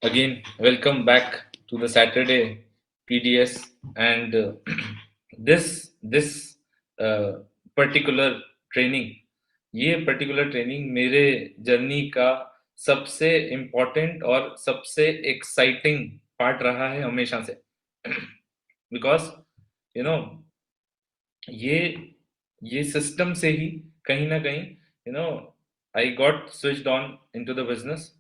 Again, welcome back to the Saturday PDS and this uh, particular training, ये particular training मेरे journey का सबसे important और सबसे एक्साइटिंग पार्ट रहा है हमेशा से बिकॉज यू नो ये ये सिस्टम से ही कहीं ना कहीं I got switched on into the business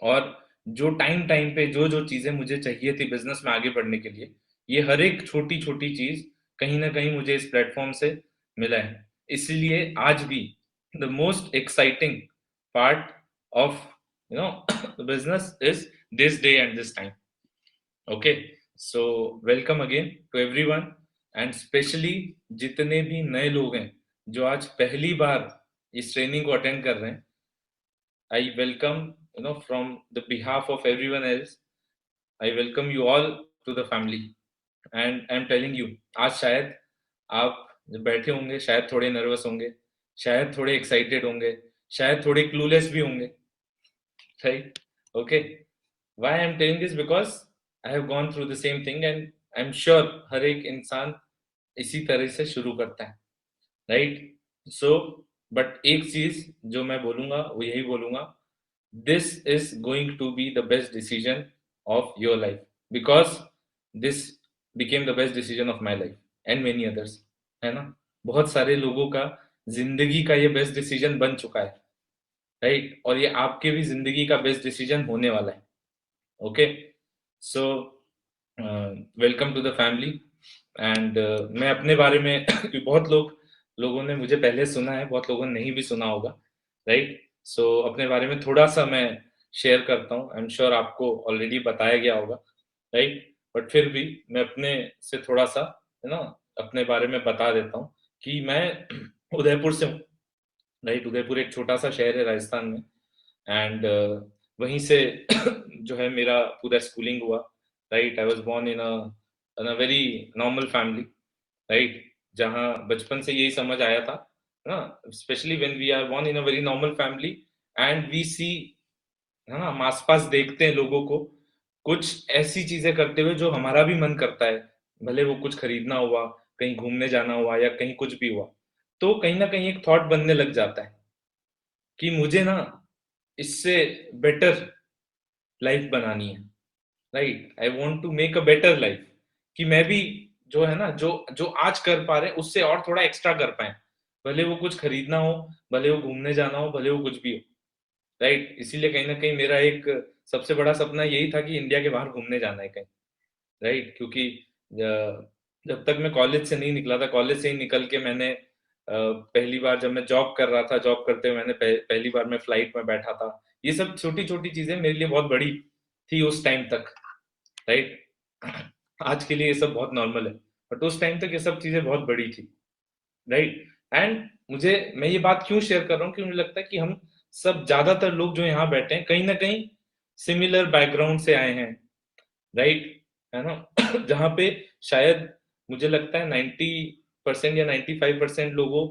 और जो टाइम टाइम पे जो जो चीजें मुझे चाहिए थी बिजनेस में आगे बढ़ने के लिए ये हर एक छोटी छोटी चीज कहीं ना कहीं मुझे इस प्लेटफॉर्म से मिला है इसलिए आज भी the most exciting part of the business is this day and this time okay so welcome again to everyone and specially जितने भी नए लोग हैं जो आज पहली बार इस ट्रेनिंग को अटेंड कर रहे हैं I welcome, from the behalf of everyone else, I welcome you all to the family. And I'm telling you, आज शायद आप जब बैठे होंगे शायद थोड़े नर्वस होंगे, शायद थोड़े एक्साइटेड होंगे, शायद थोड़े क्लूलेस भी होंगे, right? Okay. Why I'm telling this because I have gone through the same thing and I'm sure हर एक इंसान इसी तरह से शुरू करता है, right? So, but एक चीज जो मैं बोलूंगा वो यही बोलूंगा this is going to be the best decision of your life because this became the best decision of my life and many others है ना बहुत सारे लोगों का जिंदगी का ये बेस्ट डिसीजन बन चुका है राइट और ये आपके भी जिंदगी का बेस्ट डिसीजन होने वाला है okay so welcome to the family and मैं अपने बारे में क्योंकि बहुत लोगों ने मुझे पहले सुना है बहुत लोगों ने नहीं भी सुना होगा राइट सो अपने बारे में थोड़ा सा मैं शेयर करता हूँ आई एम श्योर आपको ऑलरेडी बताया गया होगा राइट बट फिर भी मैं अपने से थोड़ा सा है ना अपने बारे में बता देता हूँ कि मैं उदयपुर से हूँ राइट उदयपुर एक छोटा सा शहर है राजस्थान में एंड वहीं से जो है मेरा पूरा स्कूलिंग हुआ right I was born in a very normal family right जहाँ बचपन से यही समझ आया था ना specially when we are born in a very normal family and we see है ना हम आसपास देखते हैं लोगों को कुछ ऐसी चीजें करते हुए जो हमारा भी मन करता है भले वो कुछ खरीदना हुआ कहीं घूमने जाना हुआ या कहीं कुछ भी हुआ तो कहीं ना कहीं एक थॉट बनने लग जाता है कि मुझे ना इससे बेटर लाइफ बनानी है right I want to make a better life कि मैं भी जो है ना जो जो आज कर पा रहे हैं उससे और थोड़ा एक्स्ट्रा कर पाए भले वो कुछ खरीदना हो भले वो घूमने जाना हो भले वो कुछ भी हो राइट इसीलिए कहीं ना कहीं मेरा एक सबसे बड़ा सपना यही था कि इंडिया के बाहर घूमने जाना है कहीं राइट क्योंकि जब तक मैं कॉलेज से नहीं निकला था कॉलेज से ही निकल के मैंने पहली बार जब मैं जॉब कर रहा था जॉब करते हुए मैंने पहली बार मैं फ्लाइट में बैठा था ये सब छोटी छोटी चीजें मेरे लिए बहुत बड़ी थी उस टाइम तक राइट आज के लिए ये सब बहुत नॉर्मल है बट उस टाइम तक ये सब चीजें बहुत बड़ी थी राइट एंड मुझे मैं ये बात क्यों शेयर कर रहा हूँ कि मुझे लगता है कि हम सब ज्यादातर लोग जो यहाँ बैठे हैं कहीं ना कहीं सिमिलर बैकग्राउंड से आए हैं राइट है ना जहाँ पे शायद मुझे लगता है 90% या 95% लोगों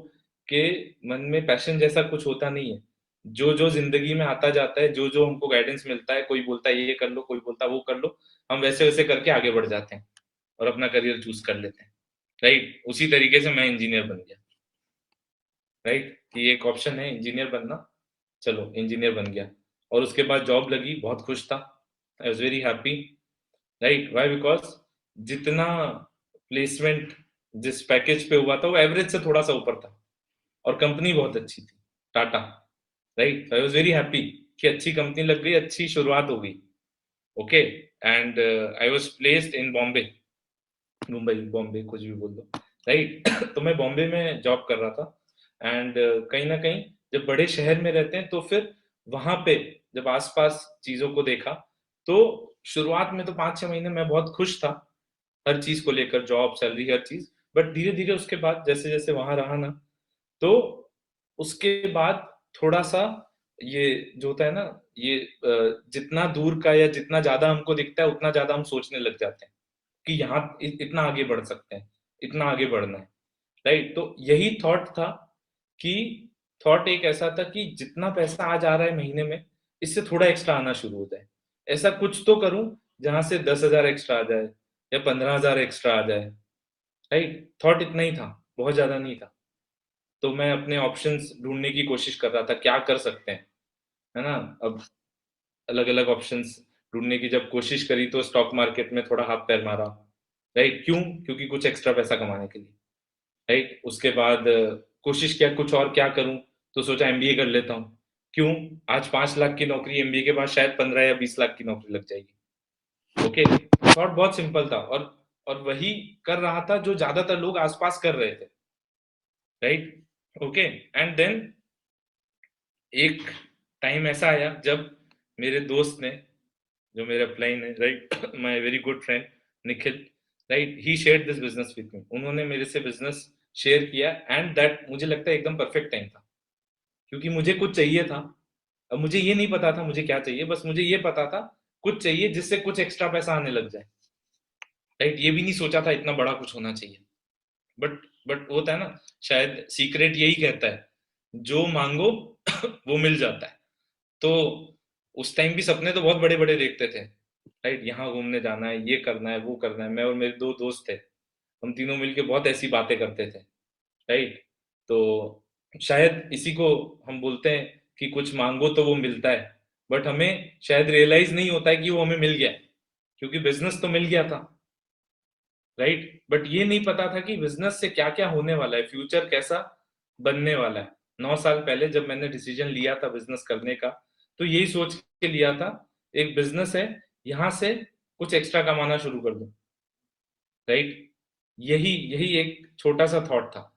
के मन में पैशन जैसा कुछ होता नहीं है जो जो जिंदगी में आता जाता है जो जो हमको गाइडेंस मिलता है कोई बोलता है ये कर लो कोई बोलता है वो कर लो हम वैसे वैसे करके आगे बढ़ जाते हैं और अपना करियर चूज कर लेते हैं राइट उसी तरीके से मैं इंजीनियर बन गया राइट कि एक ऑप्शन है इंजीनियर बनना चलो इंजीनियर बन गया और उसके बाद जॉब लगी बहुत खुश था आई was very happy right why because जितना प्लेसमेंट जिस पैकेज पे हुआ था वो एवरेज से थोड़ा सा ऊपर था और कंपनी बहुत अच्छी थी Tata right I was very happy कि अच्छी कंपनी लग गई अच्छी शुरुआत हो गई okay and I was placed in Bombay Mumbai Bombay कुछ भी बोल दो राइट तो मैं बॉम्बे में जॉब कर रहा था एंड कहीं ना कहीं जब बड़े शहर में रहते हैं तो फिर वहां पे जब आसपास चीजों को देखा तो शुरुआत में तो 5-6 महीने मैं बहुत खुश था हर चीज को लेकर जॉब सैलरी हर चीज बट धीरे धीरे उसके बाद जैसे जैसे वहां रहा ना तो उसके बाद थोड़ा सा ये जो होता है ना ये जितना दूर का या जितना ज्यादा हमको दिखता है उतना ज्यादा हम सोचने लग जाते हैं कि यहाँ इतना आगे बढ़ सकते हैं इतना आगे बढ़ना है राइट तो यही थॉट था कि थॉट एक ऐसा था कि जितना पैसा आज आ रहा है महीने में इससे थोड़ा एक्स्ट्रा आना शुरू हो जाए ऐसा कुछ तो करूं जहां से 10,000 एक्स्ट्रा आ जाए या 15,000 एक्स्ट्रा आ जाए, राइट? थॉट इतना ही था, बहुत ज्यादा नहीं था। तो मैं अपने ऑप्शंस ढूंढने की कोशिश कर रहा था, क्या कर सकते हैं, है ना? अब अलग अलग ऑप्शंस ढूंढने की जब कोशिश करी तो स्टॉक मार्केट में थोड़ा हाथ पैर मारा, राइट? क्यों? क्योंकि कुछ एक्स्ट्रा पैसा कमाने के लिए, राइट? उसके बाद कोशिश किया कुछ और क्या करूं, तो सोचा एमबीए कर लेता हूं। क्यों? आज 5 लाख की नौकरी, एमबीए के बाद शायद 15 या 20 लाख की नौकरी लग जाएगी। ओके, थॉट बहुत सिंपल था, और वही कर रहा था जो ज्यादातर लोग आसपास कर रहे थे, राइट? ओके, एंड देन एक टाइम ऐसा आया जब मेरे दोस्त ने, जो मेरे अपलाइन है, right, my very good friend Nikhil, right, he shared this business with me. उन्होंने मेरे से बिजनेस शेयर किया, एंड दैट मुझे लगता है एकदम परफेक्ट टाइम था, क्योंकि मुझे कुछ चाहिए था। अब मुझे ये नहीं पता था मुझे क्या चाहिए, बस मुझे ये पता था कुछ चाहिए जिससे कुछ एक्स्ट्रा पैसा आने लग जाए, राइट? ये भी नहीं सोचा था इतना बड़ा कुछ होना चाहिए। बट बट होता है ना, शायद सीक्रेट यही कहता है, जो मांगो वो मिल जाता है। तो उस टाइम भी सपने तो बहुत बड़े बड़े देखते थे, राइट? यहाँ घूमने जाना है, ये करना है, वो करना है। मैं और मेरे दो दोस्त थे, हम तीनों मिलके बहुत ऐसी बातें करते थे, राइट? तो शायद इसी को हम बोलते हैं कि कुछ मांगो तो वो मिलता है, बट हमें शायद रियलाइज नहीं होता है कि वो हमें मिल गया, क्योंकि बिजनेस तो मिल गया था, राइट? बट ये नहीं पता था कि बिजनेस से क्या क्या होने वाला है, फ्यूचर कैसा बनने वाला है। 9 साल पहले जब मैंने डिसीजन लिया था बिजनेस करने का, तो यही सोच के लिया था, एक बिजनेस है, यहां से कुछ एक्स्ट्रा कमाना शुरू कर दूं, राइट? यही यही एक छोटा सा थॉट था।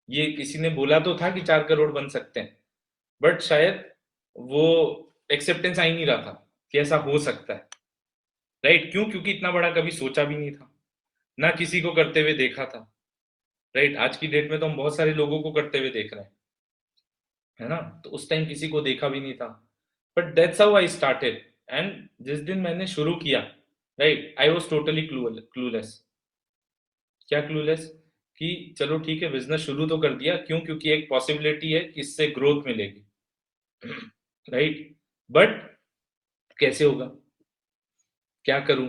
ये किसी ने बोला तो था कि 4 करोड़ बन सकते हैं, बट शायद वो एक्सेप्टेंस आ ही नहीं रहा था कि ऐसा हो सकता है, राइट? क्यों? क्योंकि इतना बड़ा कभी सोचा भी नहीं था, ना किसी को करते हुए देखा था, राइट? आज की डेट में तो हम बहुत सारे लोगों को करते हुए देख रहे हैं, है ना? तो उस टाइम किसी को देखा भी नहीं था, but that's how I started. And जिस दिन मैंने शुरू किया, right, I was totally clueless. क्या क्लूलेस? कि चलो ठीक है, बिजनेस शुरू तो कर दिया, क्यों? क्योंकि एक पॉसिबिलिटी है कि इससे ग्रोथ मिलेगी, राइट? बट कैसे होगा, क्या करूं,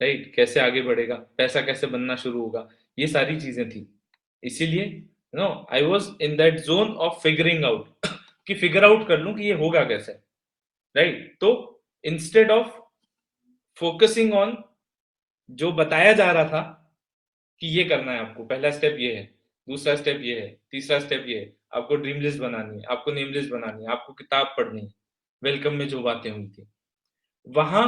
राइट? कैसे आगे बढ़ेगा, पैसा कैसे बनना शुरू होगा, ये सारी चीजें थी। इसीलिए no, I was in that zone of figuring out कि फिगर आउट कर लूं कि ये होगा कैसे, राइट? तो इंस्टेड ऑफ फोकसिंग ऑन जो बताया जा रहा था कि ये करना है आपको, पहला स्टेप ये है, दूसरा स्टेप ये है, तीसरा स्टेप ये है, आपको ड्रीम लिस्ट बनानी है, आपको नेम लिस्ट बनानी है, आपको किताब पढ़नी है, वेलकम में जो बातें हुई थी, वहां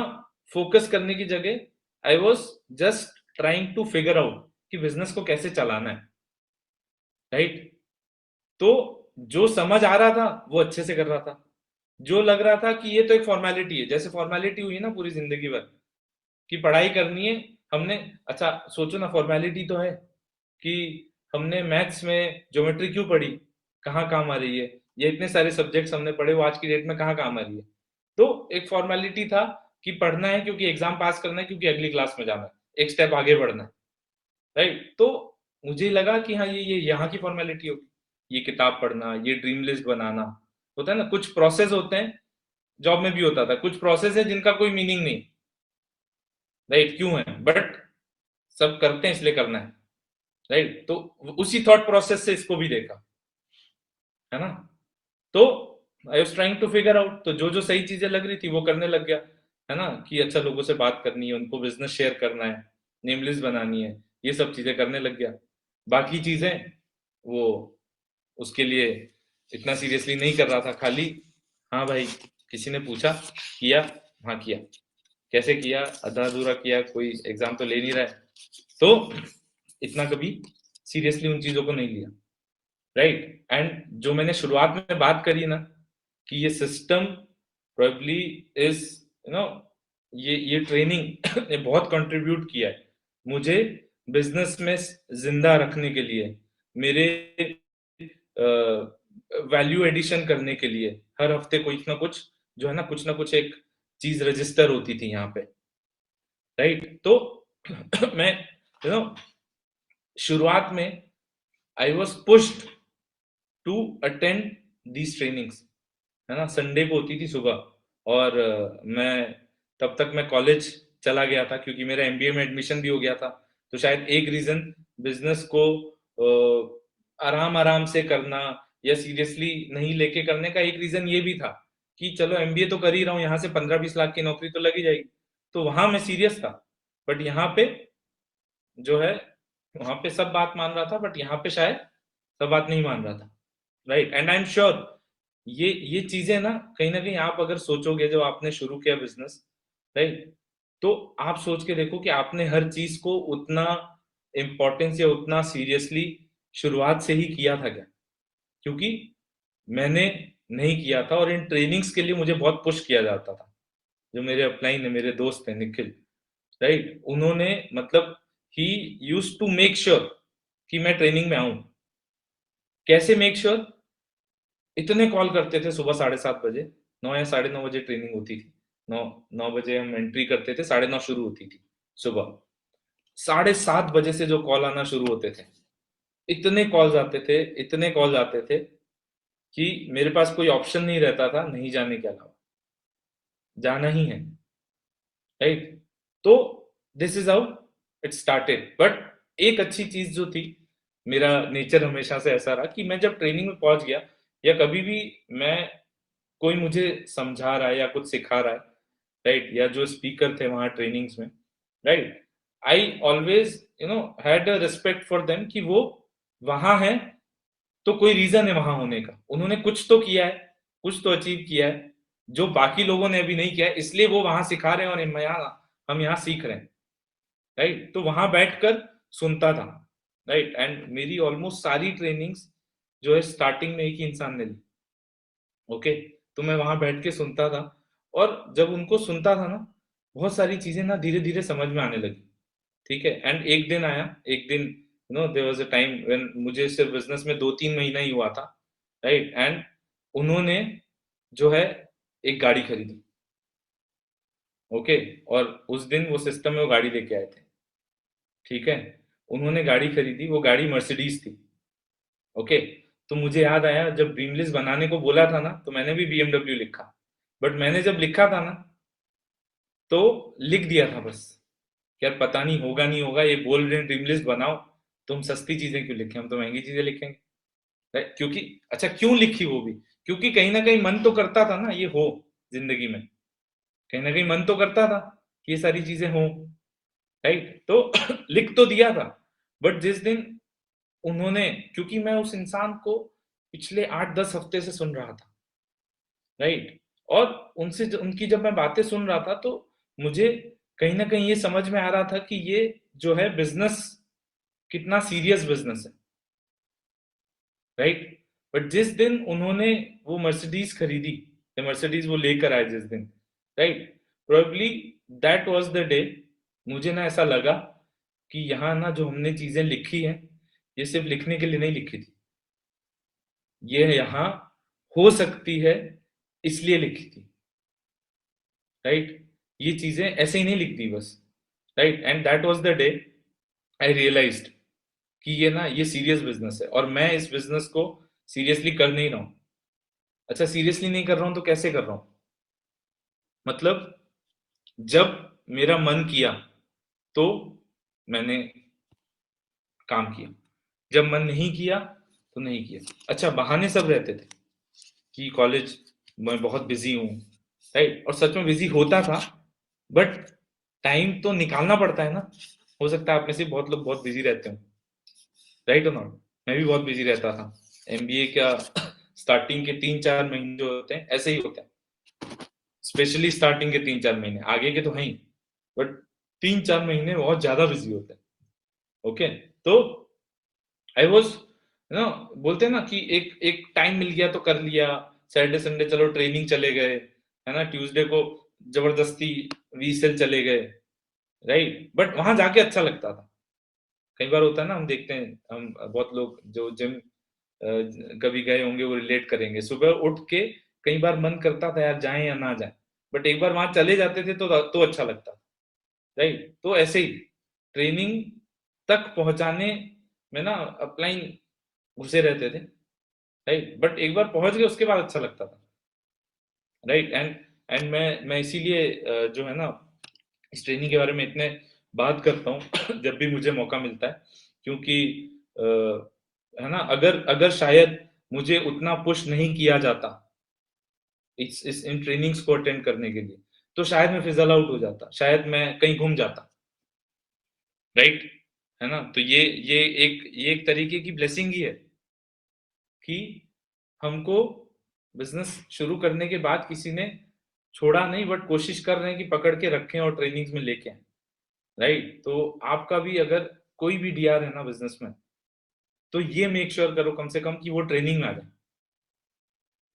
फोकस करने की जगह I was just trying to figure out कि बिजनेस को कैसे चलाना है, राइट? तो जो समझ आ रहा था वो अच्छे से कर रहा था, जो लग रहा था कि ये तो एक फॉर्मेलिटी है, जैसे फॉर्मेलिटी हुई ना पूरी जिंदगी भर कि पढ़ाई करनी है, हमने, अच्छा सोचो ना, फॉर्मेलिटी तो है कि हमने मैथ्स में ज्योमेट्री क्यों पढ़ी, कहाँ काम आ रही है, ये इतने सारे सब्जेक्ट्स हमने पढ़े, वो आज की डेट में कहाँ काम आ रही है? तो एक फॉर्मेलिटी था कि पढ़ना है क्योंकि एग्जाम पास करना है, क्योंकि अगली क्लास में जाना है, एक स्टेप आगे बढ़ना है, राइट? तो मुझे लगा कि हाँ, ये यहाँ की फॉर्मेलिटी होगी, ये किताब पढ़ना, ये ड्रीम लिस्ट बनाना, होता है ना, कुछ प्रोसेस होते हैं, जॉब में भी होता था, कुछ प्रोसेस है जिनका कोई मीनिंग नहीं, राइट? क्यों है, बट सब करते हैं इसलिए करना है, राइट? तो उसी थॉट प्रोसेस से इसको भी देखा, है ना? तो I was trying to figure out, तो जो जो सही चीजें लग रही थी वो करने लग गया, है ना? कि अच्छा लोगों से बात करनी है, उनको बिजनेस शेयर करना है, नेम लिस्ट बनानी है, ये सब चीजें करने लग गया। बाकी चीजें वो उसके लिए इतना सीरियसली नहीं कर रहा था, खाली हाँ भाई, किसी ने पूछा, किया, हाँ किया, कैसे किया, आधा अधूरा किया, कोई एग्जाम तो ले नहीं रहा है, तो इतना कभी सीरियसली उन चीजों को नहीं लिया, राइट? एंड जो मैंने शुरुआत में बात करी ना कि ये system probably is, you know, ये ट्रेनिंग ने बहुत कंट्रीब्यूट किया है मुझे बिजनेस में जिंदा रखने के लिए, मेरे वैल्यू एडिशन करने के लिए। हर हफ्ते कुछ ना कुछ, जो है ना, कुछ ना कुछ एक चीज रजिस्टर होती थी यहाँ पे, राइट? तो मैं, यू नो, शुरुआत में I was pushed to attend these trainings, है ना? संडे को होती थी सुबह, और मैं तब तक मैं कॉलेज चला गया था क्योंकि मेरा एमबीए में एडमिशन भी हो गया था। तो शायद एक रीजन बिजनेस को आराम आराम से करना या सीरियसली नहीं लेके करने का एक रीजन ये भी था कि चलो एमबीए तो कर ही रहा हूँ, यहाँ से 15-20 लाख की नौकरी तो लगी जाएगी। तो वहां मैं सीरियस था, बट यहाँ पे जो है, वहां पे सब बात मान रहा था, बट यहाँ पे शायद सब बात नहीं मान रहा था। Right, and I am sure ये चीजें ना कहीं आप अगर सोचोगे जब आपने शुरू किया बिजनेस, राइट, तो आप सोच के देखो कि आपने हर चीज को उतना इम्पोर्टेंस या उतना सीरियसली शुरुआत से ही किया था क्या? क्योंकि मैंने नहीं किया था, और इन ट्रेनिंग्स के लिए मुझे बहुत पुश किया जाता था। जो मेरे अपलाइन है, मेरे दोस्त हैं निखिल, राइट, उन्होंने मतलब ही यूज टू मेक श्योर कि मैं ट्रेनिंग में आऊं। कैसे मेक श्योर? इतने कॉल करते थे सुबह 7:30 बजे, 9 या 9:30 बजे ट्रेनिंग होती थी। 9 बजे हम एंट्री करते थे, 9:30 शुरू होती थी सुबह। 7:30 बजे से जो कॉल आना शुरू होते थे, इतने कॉल्स आते थे, इतने कॉल्स आते थे कि मेरे पास कोई ऑप्शन नहीं रहता था नहीं जाने के अलावा, जाना ही है। राइट, तो this is how it started. But एक अच्छी चीज जो थी, मेरा नेचर हमेशा से ऐसा रहा कि मैं जब ट्रेनिंग में पहुंच गया या कभी भी मैं, कोई मुझे समझा रहा है या कुछ सिखा रहा है, राइट, या जो स्पीकर थे वहां ट्रेनिंग्स में, right, I always had a respect for them कि वो वहां है तो कोई रीजन है वहां होने का। उन्होंने कुछ तो किया है, कुछ तो अचीव किया है जो बाकी लोगों ने अभी नहीं किया है, इसलिए वो वहां सिखा रहे हैं और हम यहाँ सीख रहे हैं। राइट, तो वहां बैठकर सुनता था। राइट, एंड मेरी ऑलमोस्ट सारी ट्रेनिंग्स जो है स्टार्टिंग में एक ही इंसान ने ली। ओके, तो मैं वहां बैठ के सुनता था, और जब उनको सुनता था ना, बहुत सारी चीजें ना धीरे धीरे समझ में आने लगी। ठीक है, एंड एक दिन आया, एक दिन there was a time when मुझे सिर्फ बिजनेस में 2-3 महीना ही हुआ था। राइट, एंड उन्होंने जो है एक गाड़ी खरीदी। ओके, और उस दिन वो सिस्टम में वो गाड़ी लेके आए थे। ठीक है, उन्होंने गाड़ी खरीदी, वो गाड़ी मर्सिडीज थी। ओके, तो मुझे याद आया जब ड्रीम लिस्ट बनाने को बोला था ना, तो मैंने भी बीएमडब्ल्यू लिखा। बट मैंने जब लिखा था ना, तो लिख दिया था बस, यार पता नहीं होगा नहीं होगा, ये बोल रहे हैं ड्रीम लिस्ट बनाओ, तो हम सस्ती चीजें क्यों लिखें, हम तो महंगी चीजें लिखेंगे। क्योंकि अच्छा क्यों लिखी वो भी, क्योंकि कहीं ना कहीं मन तो करता था ना ये हो जिंदगी में, कहीं ना कहीं मन तो करता था कि ये सारी चीजें हो। राइट, तो लिख तो दिया था, बट जिस दिन उन्होंने, क्योंकि मैं उस इंसान को पिछले 8-10 हफ्ते से सुन रहा था, राइट, और उनकी जब मैं बातें सुन रहा था, तो मुझे कहीं ना कहीं ये समझ में आ रहा था कि ये जो है बिजनेस कितना सीरियस बिजनेस है। राइट, बट जिस दिन उन्होंने वो मर्सिडीज खरीदी, या मर्सिडीज वो लेकर आए जिस दिन, right, probably that was the day मुझे ना ऐसा लगा कि यहाँ ना जो हमने चीजें लिखी हैं, ये सिर्फ लिखने के लिए नहीं लिखी थी, ये यहाँ हो सकती है इसलिए लिखी थी। राइट, ये चीजें ऐसे ही नहीं लिख दी बस। Right, and that was the day I realised कि ये सीरियस बिजनेस है, और मैं इस बिजनेस को सीरियसली कर नहीं रहा हूँ। अच्छा, सीरियसली नहीं कर रहा हूँ तो कैसे कर रहा हूँ? मतलब जब मेरा मन किया तो मैंने काम किया, जब मन नहीं किया तो नहीं किया। अच्छा, बहाने सब रहते थे कि कॉलेज मैं बहुत बिजी हूँ, राइट, और सच में बिजी होता था, बट टाइम तो निकालना पड़ता है ना। हो सकता है आप में से बहुत लोग बहुत बिजी रहते हो, राइट और नॉट? मैं भी बहुत बिजी रहता था। एमबीए का स्टार्टिंग के 3-4 महीने जो होते हैं ऐसे ही होते हैं, स्पेशली स्टार्टिंग के 3-4 महीने, आगे के तो हैं ही, बट 3-4 महीने बहुत ज्यादा बिजी होते हैं। ओके, तो आई वॉज ना, बोलते हैं ना कि एक एक टाइम मिल गया तो कर लिया। सैटरडे संडे चलो ट्रेनिंग चले गए, है ना, ट्यूसडे को जबरदस्ती वीसेल चले गए, राइट, बट वहां जाके अच्छा लगता था। कई बार होता है ना, हम देखते हैं, हम बहुत लोग जो जिम कभी गए होंगे वो रिलेट करेंगे, सुबह उठ के कई बार मन करता था यार जाएं या ना जाएं, बट एक बार वहां चले जाते थे तो अच्छा लगता था। राइट, तो ऐसे ही ट्रेनिंग तक पहुंचाने में ना अपलाइन घुसे रहते थे, राइट, बट एक बार पहुंच गए उसके बाद अच्छा लगता था। राइट, एंड एंड मैं इसीलिए जो है ना इस ट्रेनिंग के बारे में इतने बात करता हूँ जब भी मुझे मौका मिलता है, क्योंकि है ना, अगर अगर शायद मुझे उतना पुश नहीं किया जाता इस इन ट्रेनिंग्स को अटेंड करने के लिए, तो शायद मैं फिजल आउट हो जाता, शायद मैं कहीं घूम जाता, राइट? है ना? तो ये एक तरीके की ब्लेसिंग ही है कि हमको बिजनेस शुरू करने के बाद किसी ने छोड़ा नहीं, बट कोशिश कर रहे हैं कि पकड़ के रखें और ट्रेनिंग्स में लेके आए, राइट? तो आपका भी अगर कोई भी डीआर है ना बिजनेस में, तो ये मेक श्योर करो कम से कम कि वो ट्रेनिंग में आ जाए,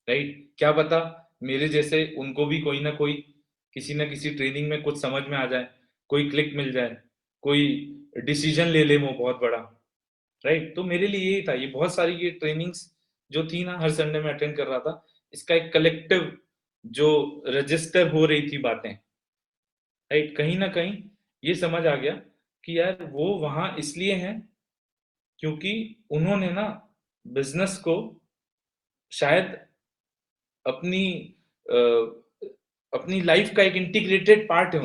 राइट? क्या पता मेरे जैसे उनको भी कोई ना कोई किसी ना किसी ट्रेनिंग में कुछ समझ में आ जाए, कोई क्लिक मिल जाए, कोई डिसीजन ले ले वो बहुत बड़ा, राइट? तो मेरे लिए यही था, ये बहुत सारी ये ट्रेनिंग्स जो थी ना, हर संडे में अटेंड कर रहा था, इसका एक कलेक्टिव जो रजिस्टर हो रही थी बातें, राइट? कहीं ना कहीं ये समझ आ गया कि यार वो वहां इसलिए हैं क्योंकि उन्होंने ना बिजनेस को शायद अपनी अ, अपनी लाइफ का एक इंटीग्रेटेड पार्ट है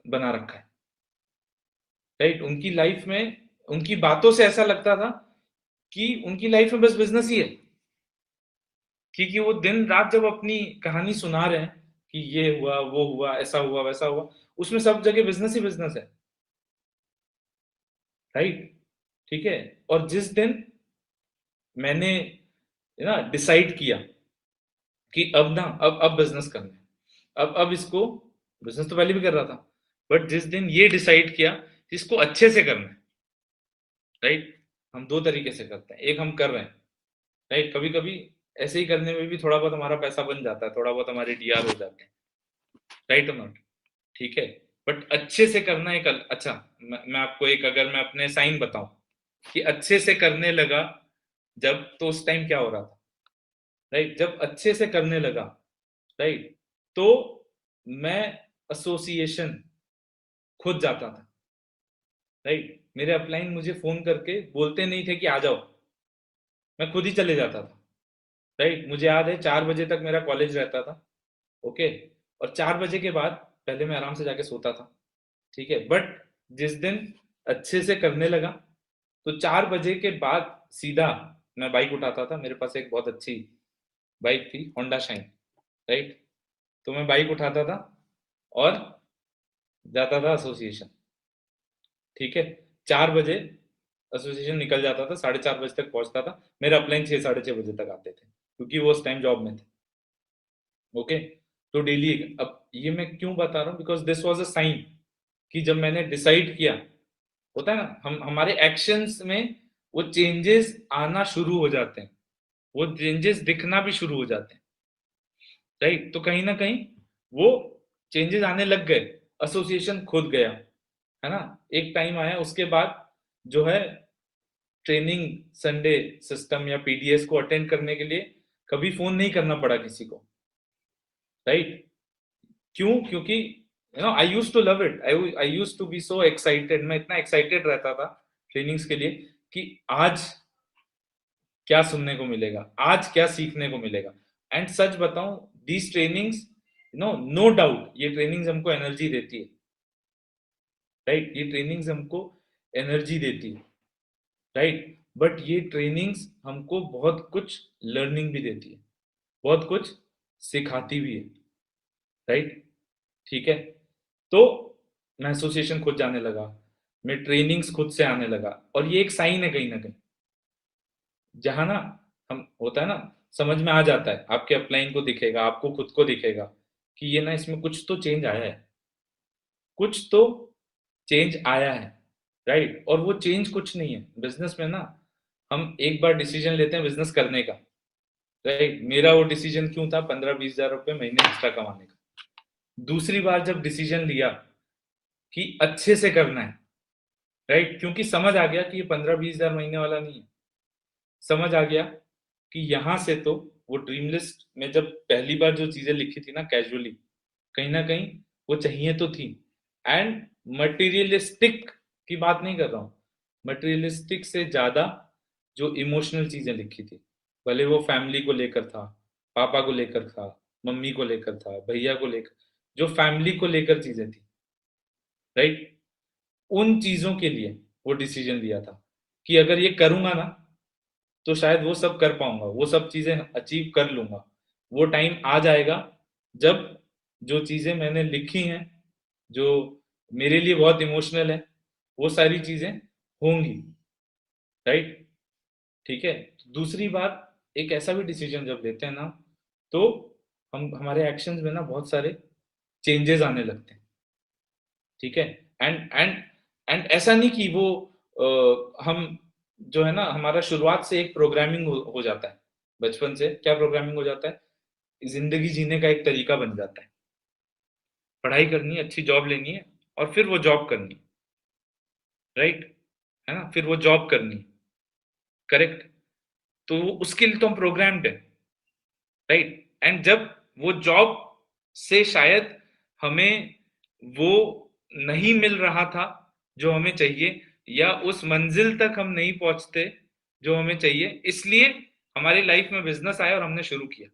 बना रखा है, राइट? उनकी लाइफ में उनकी बातों से ऐसा लगता था कि उनकी लाइफ में बस बिजनेस ही है, क्योंकि वो दिन रात जब अपनी कहानी सुना रहे हैं कि ये हुआ वो हुआ ऐसा हुआ वैसा हुआ, उसमें सब जगह बिजनेस ही बिजनेस है, राइट? ठीक है। और जिस दिन मैंने ना डिसाइड किया कि अब ना अब बिजनेस करना है, अब इसको, बिजनेस तो पहले भी कर रहा था, बट जिस दिन ये डिसाइड किया कि इसको अच्छे से करना है, राइट? हम दो तरीके से करते हैं, एक हम कर रहे हैं, राइट? कभी कभी ऐसे ही करने में भी थोड़ा बहुत हमारा पैसा बन जाता है, थोड़ा बहुत हमारे डीआर हो जाते हैं, राइट और नॉट? ठीक है। बट अच्छे से करना एक अच्छा, मैं आपको एक, अगर मैं अपने साइन बताऊं कि अच्छे से करने लगा जब, तो उस टाइम क्या हो रहा था, राइट? जब अच्छे से करने लगा, राइट, तो मैं एसोसिएशन खुद जाता था, राइट? मेरे अपलाइन मुझे फोन करके बोलते नहीं थे कि आ जाओ, मैं खुद ही चले जाता था, राइट? मुझे याद है 4 बजे तक मेरा कॉलेज रहता था, ओके, और 4 बजे के बाद पहले मैं आराम से जाके सोता था, ठीक है। बट जिस दिन अच्छे से करने लगा, तो 4 बजे के बाद सीधा मैं बाइक उठाता था, मेरे पास एक बहुत अच्छी बाइक थी, होंडा शाइन, राइट? तो मैं बाइक उठाता था और जाता था एसोसिएशन, ठीक है। 4 बजे एसोसिएशन निकल जाता था, 4:30 बजे तक पहुंचता था, मेरे अपलाइन 6 साढ़े 6 बजे तक आते थे, क्योंकि वो उस टाइम जॉब में थे, ओके। तो डेली, अब ये मैं क्यों बता रहा हूँ, because this was a sign कि जब मैंने डिसाइड किया, होता है ना, हम हमारे एक्शंस में वो चेंजेस आना शुरू हो जाते हैं, वो चेंजेस दिखना भी शुरू हो जाते हैं, राइट? तो कहीं ना कहीं वो चेंजेस आने लग गए, एसोसिएशन खुद गया, है ना? एक टाइम आया उसके बाद जो है ट्रेनिंग संडे सिस्टम या पीडीएस को अटेंड करने के लिए कभी फोन नहीं करना पड़ा किसी को, राइट? क्यों? क्योंकि I use to love it, I use to be so excited, मैं इतना एक्साइटेड रहता था ट्रेनिंग्स के लिए कि आज क्या सुनने को मिलेगा, आज क्या सीखने को मिलेगा। एंड सच बताऊं, दीज ट्रेनिंग्स, नो डाउट ये ट्रेनिंग्स हमको एनर्जी देती है, राइट? ये ट्रेनिंग्स हमको एनर्जी देती है, राइट? बट ये ट्रेनिंग्स हमको बहुत कुछ लर्निंग भी देती है, बहुत कुछ सिखाती भी है, राइट? ठीक है। तो मैं एसोसिएशन खुद जाने लगा, मैं ट्रेनिंग्स खुद से आने लगा, और ये एक साइन है कहीं ना कहीं, जहां ना हम, होता है ना, समझ में आ जाता है, आपके अपलाइन को दिखेगा, आपको खुद को दिखेगा कि ये ना, इसमें कुछ तो चेंज आया है, कुछ तो चेंज आया है, राइट? और वो चेंज कुछ नहीं है बिजनेस में ना, हम एक बार डिसीजन लेते हैं बिजनेस करने का, राइट? मेरा वो डिसीजन क्यों था, 15-20 हजार रुपए महीने एक्स्ट्रा कमाने का। दूसरी बार जब डिसीजन लिया कि अच्छे से करना है, राइट, क्योंकि समझ आ गया कि ये 15-20 हजार महीने वाला नहीं है, समझ आ गया कि यहां से तो वो ड्रीम लिस्ट में जब पहली बार जो चीजें लिखी थी ना कैजुअली, कहीं ना कहीं वो चाहिए तो थी। एंड मटेरियलिस्टिक की बात नहीं कर रहा हूं, मटेरियलिस्टिक से ज्यादा जो इमोशनल चीजें लिखी थी, भले वो फैमिली को लेकर था, पापा को लेकर था, मम्मी को लेकर था, भैया को लेकर, जो फैमिली को लेकर चीजें थी, राइट? उन चीजों के लिए वो डिसीजन लिया था कि अगर ये करूंगा ना तो शायद वो सब कर पाऊंगा, वो सब चीजें अचीव कर लूंगा। वो टाइम आ जाएगा जब जो चीजें मैंने लिखी हैं, जो मेरे लिए बहुत इमोशनल है, वो सारी चीजें होंगी, राइट? ठीक है। दूसरी बात, एक ऐसा भी डिसीजन जब लेते हैं ना, तो हम हमारे एक्शंस में ना बहुत सारे चेंजेस आने लगते हैं, ठीक है। एंड एंड एंड ऐसा नहीं कि वो हम जो है ना, हमारा शुरुआत से एक प्रोग्रामिंग हो जाता है। बचपन से क्या प्रोग्रामिंग हो जाता है? जिंदगी जीने का एक तरीका बन जाता है। पढ़ाई करनी है, अच्छी जॉब लेनी है, और फिर वो जॉब करनी है, राइट? है ना? फिर वो जॉब करनी है, करेक्ट? तो उसके लिए तो हम प्रोग्राम्ड है, राइट? एंड जब वो जॉब से शायद हमें वो नहीं मिल रहा था जो हमें चाहिए, या उस मंजिल तक हम नहीं पहुंचते जो हमें चाहिए, इसलिए हमारी लाइफ में बिजनेस आया और हमने शुरू किया,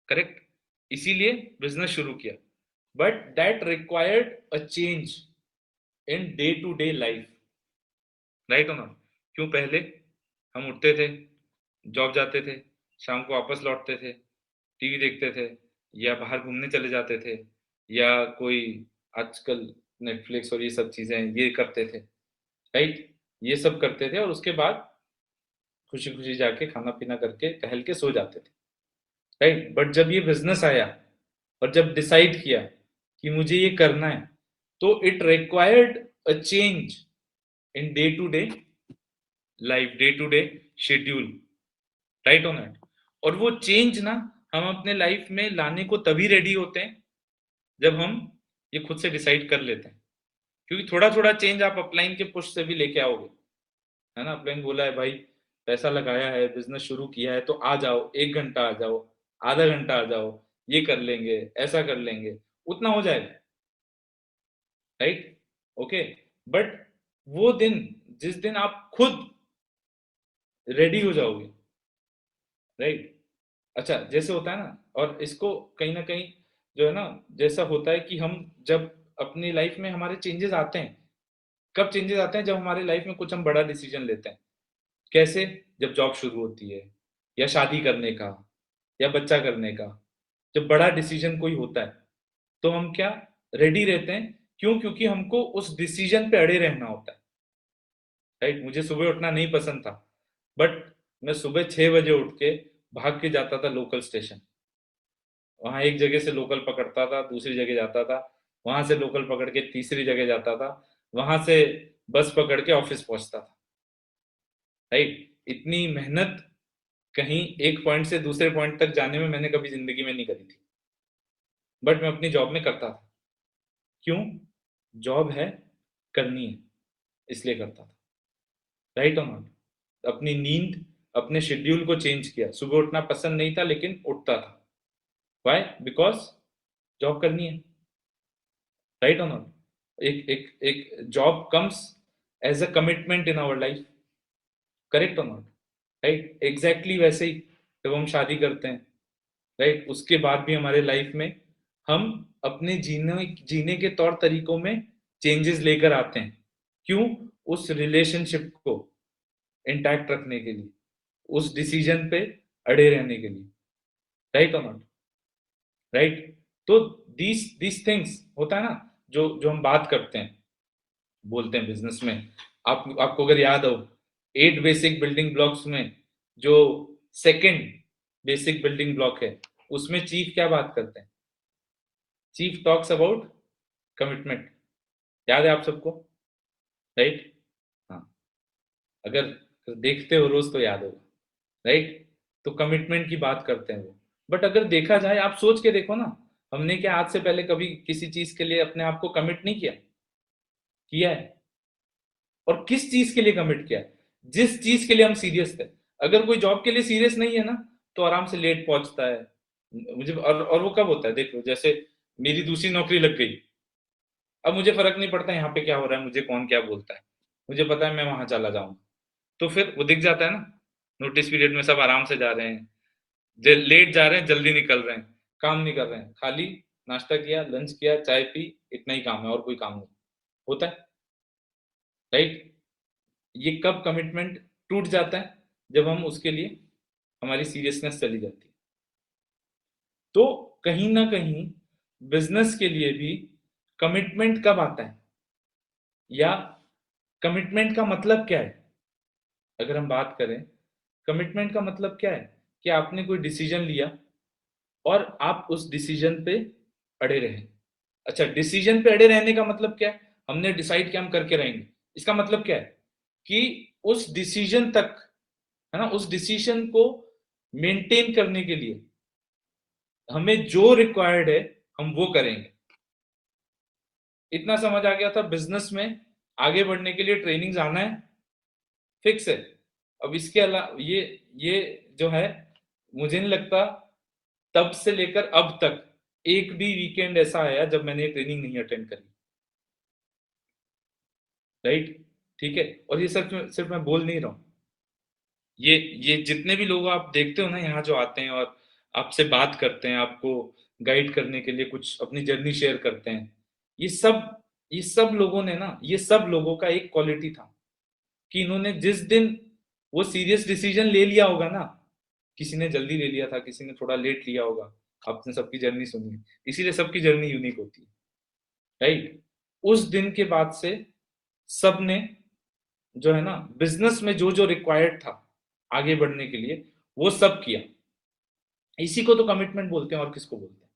करेक्ट? इसीलिए बिजनेस शुरू किया। But that required a change in day to day life, right और नॉट? क्यों? पहले हम उठते थे, जॉब जाते थे, शाम को वापस लौटते थे, टीवी देखते थे, या बाहर घूमने चले जाते थे, या कोई आजकल नेटफ्लिक्स और ये सब चीजें ये करते थे, राइट? ये सब करते थे और उसके बाद खुशी खुशी जाके खाना पीना करके टहल के सो जाते थे, राइट? बट जब ये बिजनेस आया और जब डिसाइड किया कि मुझे ये करना है, तो it required a change in day to day life, day to day schedule, right on it? और वो चेंज ना हम अपने लाइफ में लाने को तभी रेडी होते हैं जब हम ये खुद से डिसाइड कर लेते हैं। क्योंकि थोड़ा थोड़ा चेंज आप अपलाइन के पुश से भी लेके आओगे, है ना? अपलाइन बोला है भाई, पैसा लगाया है, बिजनेस शुरू किया है, तो आ जाओ, 1 घंटा आ जाओ, आधा घंटा आ जाओ, ये कर लेंगे, ऐसा कर लेंगे, उतना हो जाएगा, राइट? ओके। बट वो दिन, जिस दिन आप खुद रेडी हो जाओगे, राइट? अच्छा, जैसे होता है ना, और इसको कहीं ना कहीं जो है ना, जैसा होता है कि हम जब अपनी लाइफ में हमारे चेंजेस आते हैं, कब चेंजेस आते हैं? जब हमारे लाइफ में कुछ हम बड़ा डिसीजन लेते हैं। कैसे? जब जॉब शुरू होती है, या शादी करने का, या बच्चा करने का, जब बड़ा डिसीजन कोई होता है, तो हम क्या, रेडी रहते हैं? क्यों? क्योंकि हमको उस डिसीजन पे अड़े रहना होता है, राइट? मुझे सुबह उठना नहीं पसंद था, बट मैं सुबह 6 बजे उठ के भाग के जाता था लोकल स्टेशन, वहां एक जगह से लोकल पकड़ता था, दूसरी जगह जाता था, वहां से लोकल पकड़ के तीसरी जगह जाता था, वहां से बस पकड़ के ऑफिस पहुंचता था, राइट? इतनी मेहनत कहीं एक पॉइंट से दूसरे पॉइंट तक जाने में मैंने कभी जिंदगी में नहीं करी थी, बट मैं अपनी जॉब में करता था। क्यों? जॉब है, करनी है, इसलिए करता था, राइट और नॉट? अपनी नींद, अपने शेड्यूल को चेंज किया। सुबह उठना पसंद नहीं था लेकिन उठता था। वाई? बिकॉज जॉब करनी है, राइट और नॉट? एक एक एक job comes as a commitment in our life, correct और नॉट? राइट? एग्जैक्टली वैसे ही जब हम शादी करते हैं, राइट, उसके बाद भी हमारे लाइफ में हम अपने जीने जीने के तौर तरीकों में चेंजेस लेकर आते हैं। क्यों? उस रिलेशनशिप को इंटैक्ट रखने के लिए, उस डिसीजन पे अड़े रहने के लिए, राइट और नॉट? राइट? तो दीस दीस थिंग्स होता है ना, जो जो हम बात करते हैं, बोलते हैं बिजनेस में। आप आपको अगर याद हो, 8 बेसिक बिल्डिंग ब्लॉक्स में जो सेकंड बेसिक बिल्डिंग ब्लॉक है, उसमें चीफ क्या बात करते हैं? Chief talks about commitment. याद है आप सबको, राइट? हाँ, अगर देखते हो रोज तो याद होगा, राइट? तो कमिटमेंट की बात करते हैं वो। बट अगर देखा जाए, आप सोच के देखो ना, हमने क्या आज से पहले कभी किसी चीज के लिए अपने आप को कमिट नहीं किया? किया है। और किस चीज के लिए कमिट किया है? जिस चीज के लिए हम सीरियस थे। अगर कोई जॉब के लिए सीरियस नहीं है ना, तो आराम से लेट पहुंचता है। मुझे और वो कब होता है? देख लो, जैसे मेरी दूसरी नौकरी लग गई, अब मुझे फर्क नहीं पड़ता यहाँ पे क्या हो रहा है, मुझे कौन क्या बोलता है, मुझे पता है मैं वहां चला जाऊंगा। तो फिर वो दिख जाता है ना, नोटिस पीरियड में सब आराम से जा रहे हैं, लेट जा रहे हैं, जल्दी निकल रहे हैं, काम नहीं कर रहे हैं, खाली नाश्ता किया, लंच किया, चाय पी, इतना ही काम है और कोई काम नहीं होता है, राइट? ये कब कमिटमेंट टूट जाता है? जब हम उसके लिए हमारी सीरियसनेस चली जाती है। तो कहीं ना कहीं बिजनेस के लिए भी कमिटमेंट कब आता है, या कमिटमेंट का मतलब क्या है? अगर हम बात करें, कमिटमेंट का मतलब क्या है कि आपने कोई डिसीजन लिया और आप उस डिसीजन पे अड़े रहे। अच्छा, डिसीजन पे अड़े रहने का मतलब क्या है? हमने डिसाइड किया हम करके रहेंगे, इसका मतलब क्या है कि उस डिसीजन तक, है ना, उस डिसीजन को मेंटेन करने के लिए हमें जो रिक्वायर्ड है हम वो करेंगे। इतना समझ आ गया था? बिजनेस में आगे बढ़ने के लिए ट्रेनिंग्स आना है, फिक्स है। अब इसके अलावा ये जो है, मुझे नहीं लगता तब से लेकर अब तक एक भी वीकेंड ऐसा आया जब मैंने ट्रेनिंग नहीं अटेंड करी, राइट? ठीक है, और ये सिर्फ सिर्फ मैं बोल नहीं रहा हूँ। ये जितने भी लोग आप देखते हो ना यहाँ जो आते हैं और आपसे बात करते हैं, आपको गाइड करने के लिए कुछ अपनी जर्नी शेयर करते हैं, ये सब ये सब लोगों ने ना, ये सब लोगों का एक क्वालिटी था कि इन्होंने जिस दिन वो सीरियस डिसीजन ले लिया होगा ना, किसी ने जल्दी ले लिया था, किसी ने थोड़ा लेट लिया होगा, आपने सबकी जर्नी सुनी है, इसीलिए सबकी जर्नी यूनिक होती है, राइट? उस दिन के बाद से सबने, जो है ना, बिजनेस में जो जो रिक्वायर्ड था आगे बढ़ने के लिए, वो सब किया। इसी को तो कमिटमेंट बोलते हैं, और किसको बोलते हैं,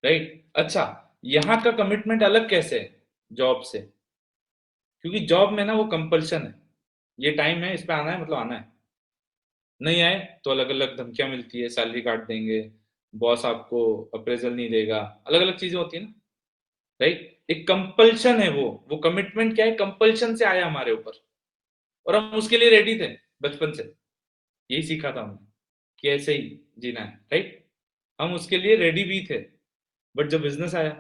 राइट? अच्छा, यहाँ का कमिटमेंट अलग कैसे है जॉब से? क्योंकि जॉब में ना वो कंपल्शन है, ये टाइम है, इस पे आना है मतलब आना है, नहीं आए तो अलग अलग धमकियां मिलती है, सैलरी काट देंगे, बॉस आपको अप्रेजल नहीं देगा, अलग अलग चीजें होती है ना, राइट? एक कंपल्शन है वो कमिटमेंट क्या है, कंपल्शन से आया हमारे ऊपर, और हम उसके लिए रेडी थे बचपन से, यही सीखा था हमने कि ऐसे ही जीना है, राइट? हम उसके लिए रेडी भी थे। बट जब बिजनेस आया,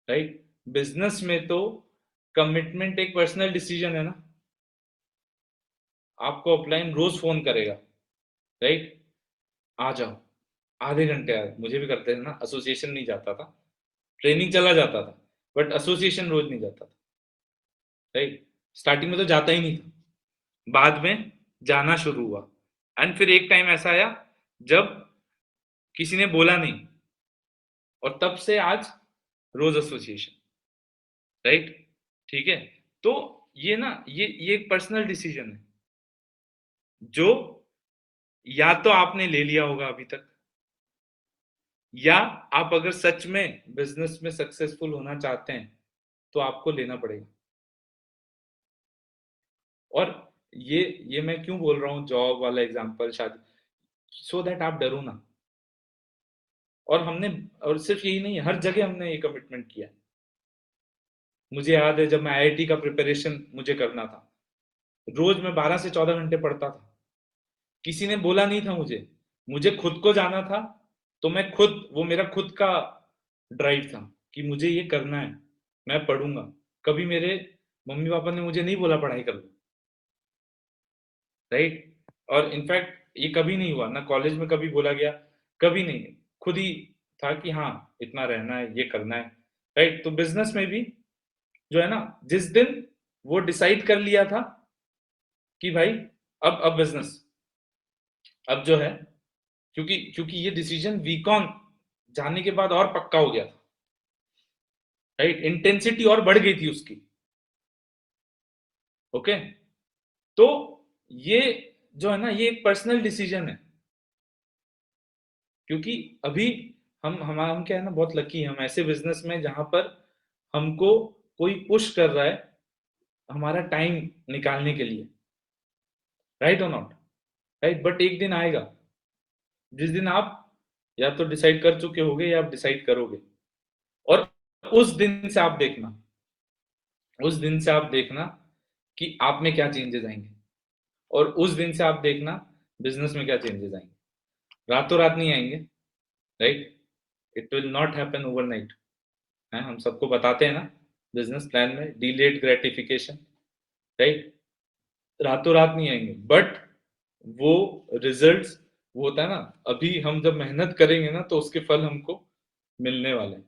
राइट, बिजनेस में तो कमिटमेंट एक पर्सनल डिसीजन है ना। आपको अपलाइन रोज फोन करेगा, राइट, आ जाओ, आधे घंटे आ, मुझे भी करते थे ना, एसोसिएशन नहीं जाता था, ट्रेनिंग चला जाता था, बट एसोसिएशन रोज नहीं जाता था, राइट? स्टार्टिंग में तो जाता ही नहीं था, बाद में जाना शुरू हुआ, एंड फिर एक टाइम ऐसा आया जब किसी ने बोला नहीं, और तब से आज रोज एसोसिएशन, राइट? ठीक है, तो ये ना, ये एक पर्सनल डिसीजन है जो या तो आपने ले लिया होगा अभी तक, या आप अगर सच में बिजनेस में सक्सेसफुल होना चाहते हैं तो आपको लेना पड़ेगा। और ये मैं क्यों बोल रहा हूँ जॉब वाला एग्जांपल, शादी, सो दैट आप डरो ना। और हमने, और सिर्फ यही नहीं है, हर जगह हमने ये कमिटमेंट किया। मुझे याद है जब मैं आईआईटी का प्रिपरेशन मुझे करना था, रोज मैं 12 से 14 घंटे पढ़ता था, किसी ने बोला नहीं था मुझे, मुझे खुद को जाना था, तो मैं खुद, वो मेरा खुद का ड्राइव था कि मुझे ये करना है, मैं पढ़ूंगा। कभी मेरे मम्मी पापा ने मुझे नहीं बोला पढ़ाई कर लो, राइट? और इनफैक्ट ये कभी नहीं हुआ ना, कॉलेज में कभी बोला गया, कभी नहीं, खुद ही था कि हाँ इतना रहना है, ये करना है, राइट? तो बिजनेस में भी, जो है ना, जिस दिन वो डिसाइड कर लिया था कि भाई अब बिजनेस, अब जो है, क्योंकि क्योंकि ये डिसीजन वीकॉन जाने के बाद और पक्का हो गया था, राइट? इंटेंसिटी और बढ़ गई थी उसकी, ओके? तो ये जो है ना, ये एक पर्सनल डिसीजन है, क्योंकि अभी हम क्या है ना, बहुत लकी हैं हम ऐसे बिजनेस में जहां पर हमको कोई पुश कर रहा है हमारा टाइम निकालने के लिए, राइट और नॉट? राइट, बट एक दिन आएगा जिस दिन आप या तो डिसाइड कर चुके होगे या आप डिसाइड करोगे, और उस दिन से आप देखना, उस दिन से आप देखना कि आप में क्या चेंजेस आएंगे, और उस दिन से आप देखना बिजनेस में क्या चेंजेस आएंगे। रातों रात नहीं आएंगे, right? It will not happen overnight, है, हम सबको बताते हैं ना बिजनेस प्लान में, डिलेड ग्रेटिफिकेशन, राइट? रातों रात नहीं आएंगे, बट वो रिजल्ट्स, वो होता है ना, अभी हम जब मेहनत करेंगे ना तो उसके फल हमको मिलने वाले हैं,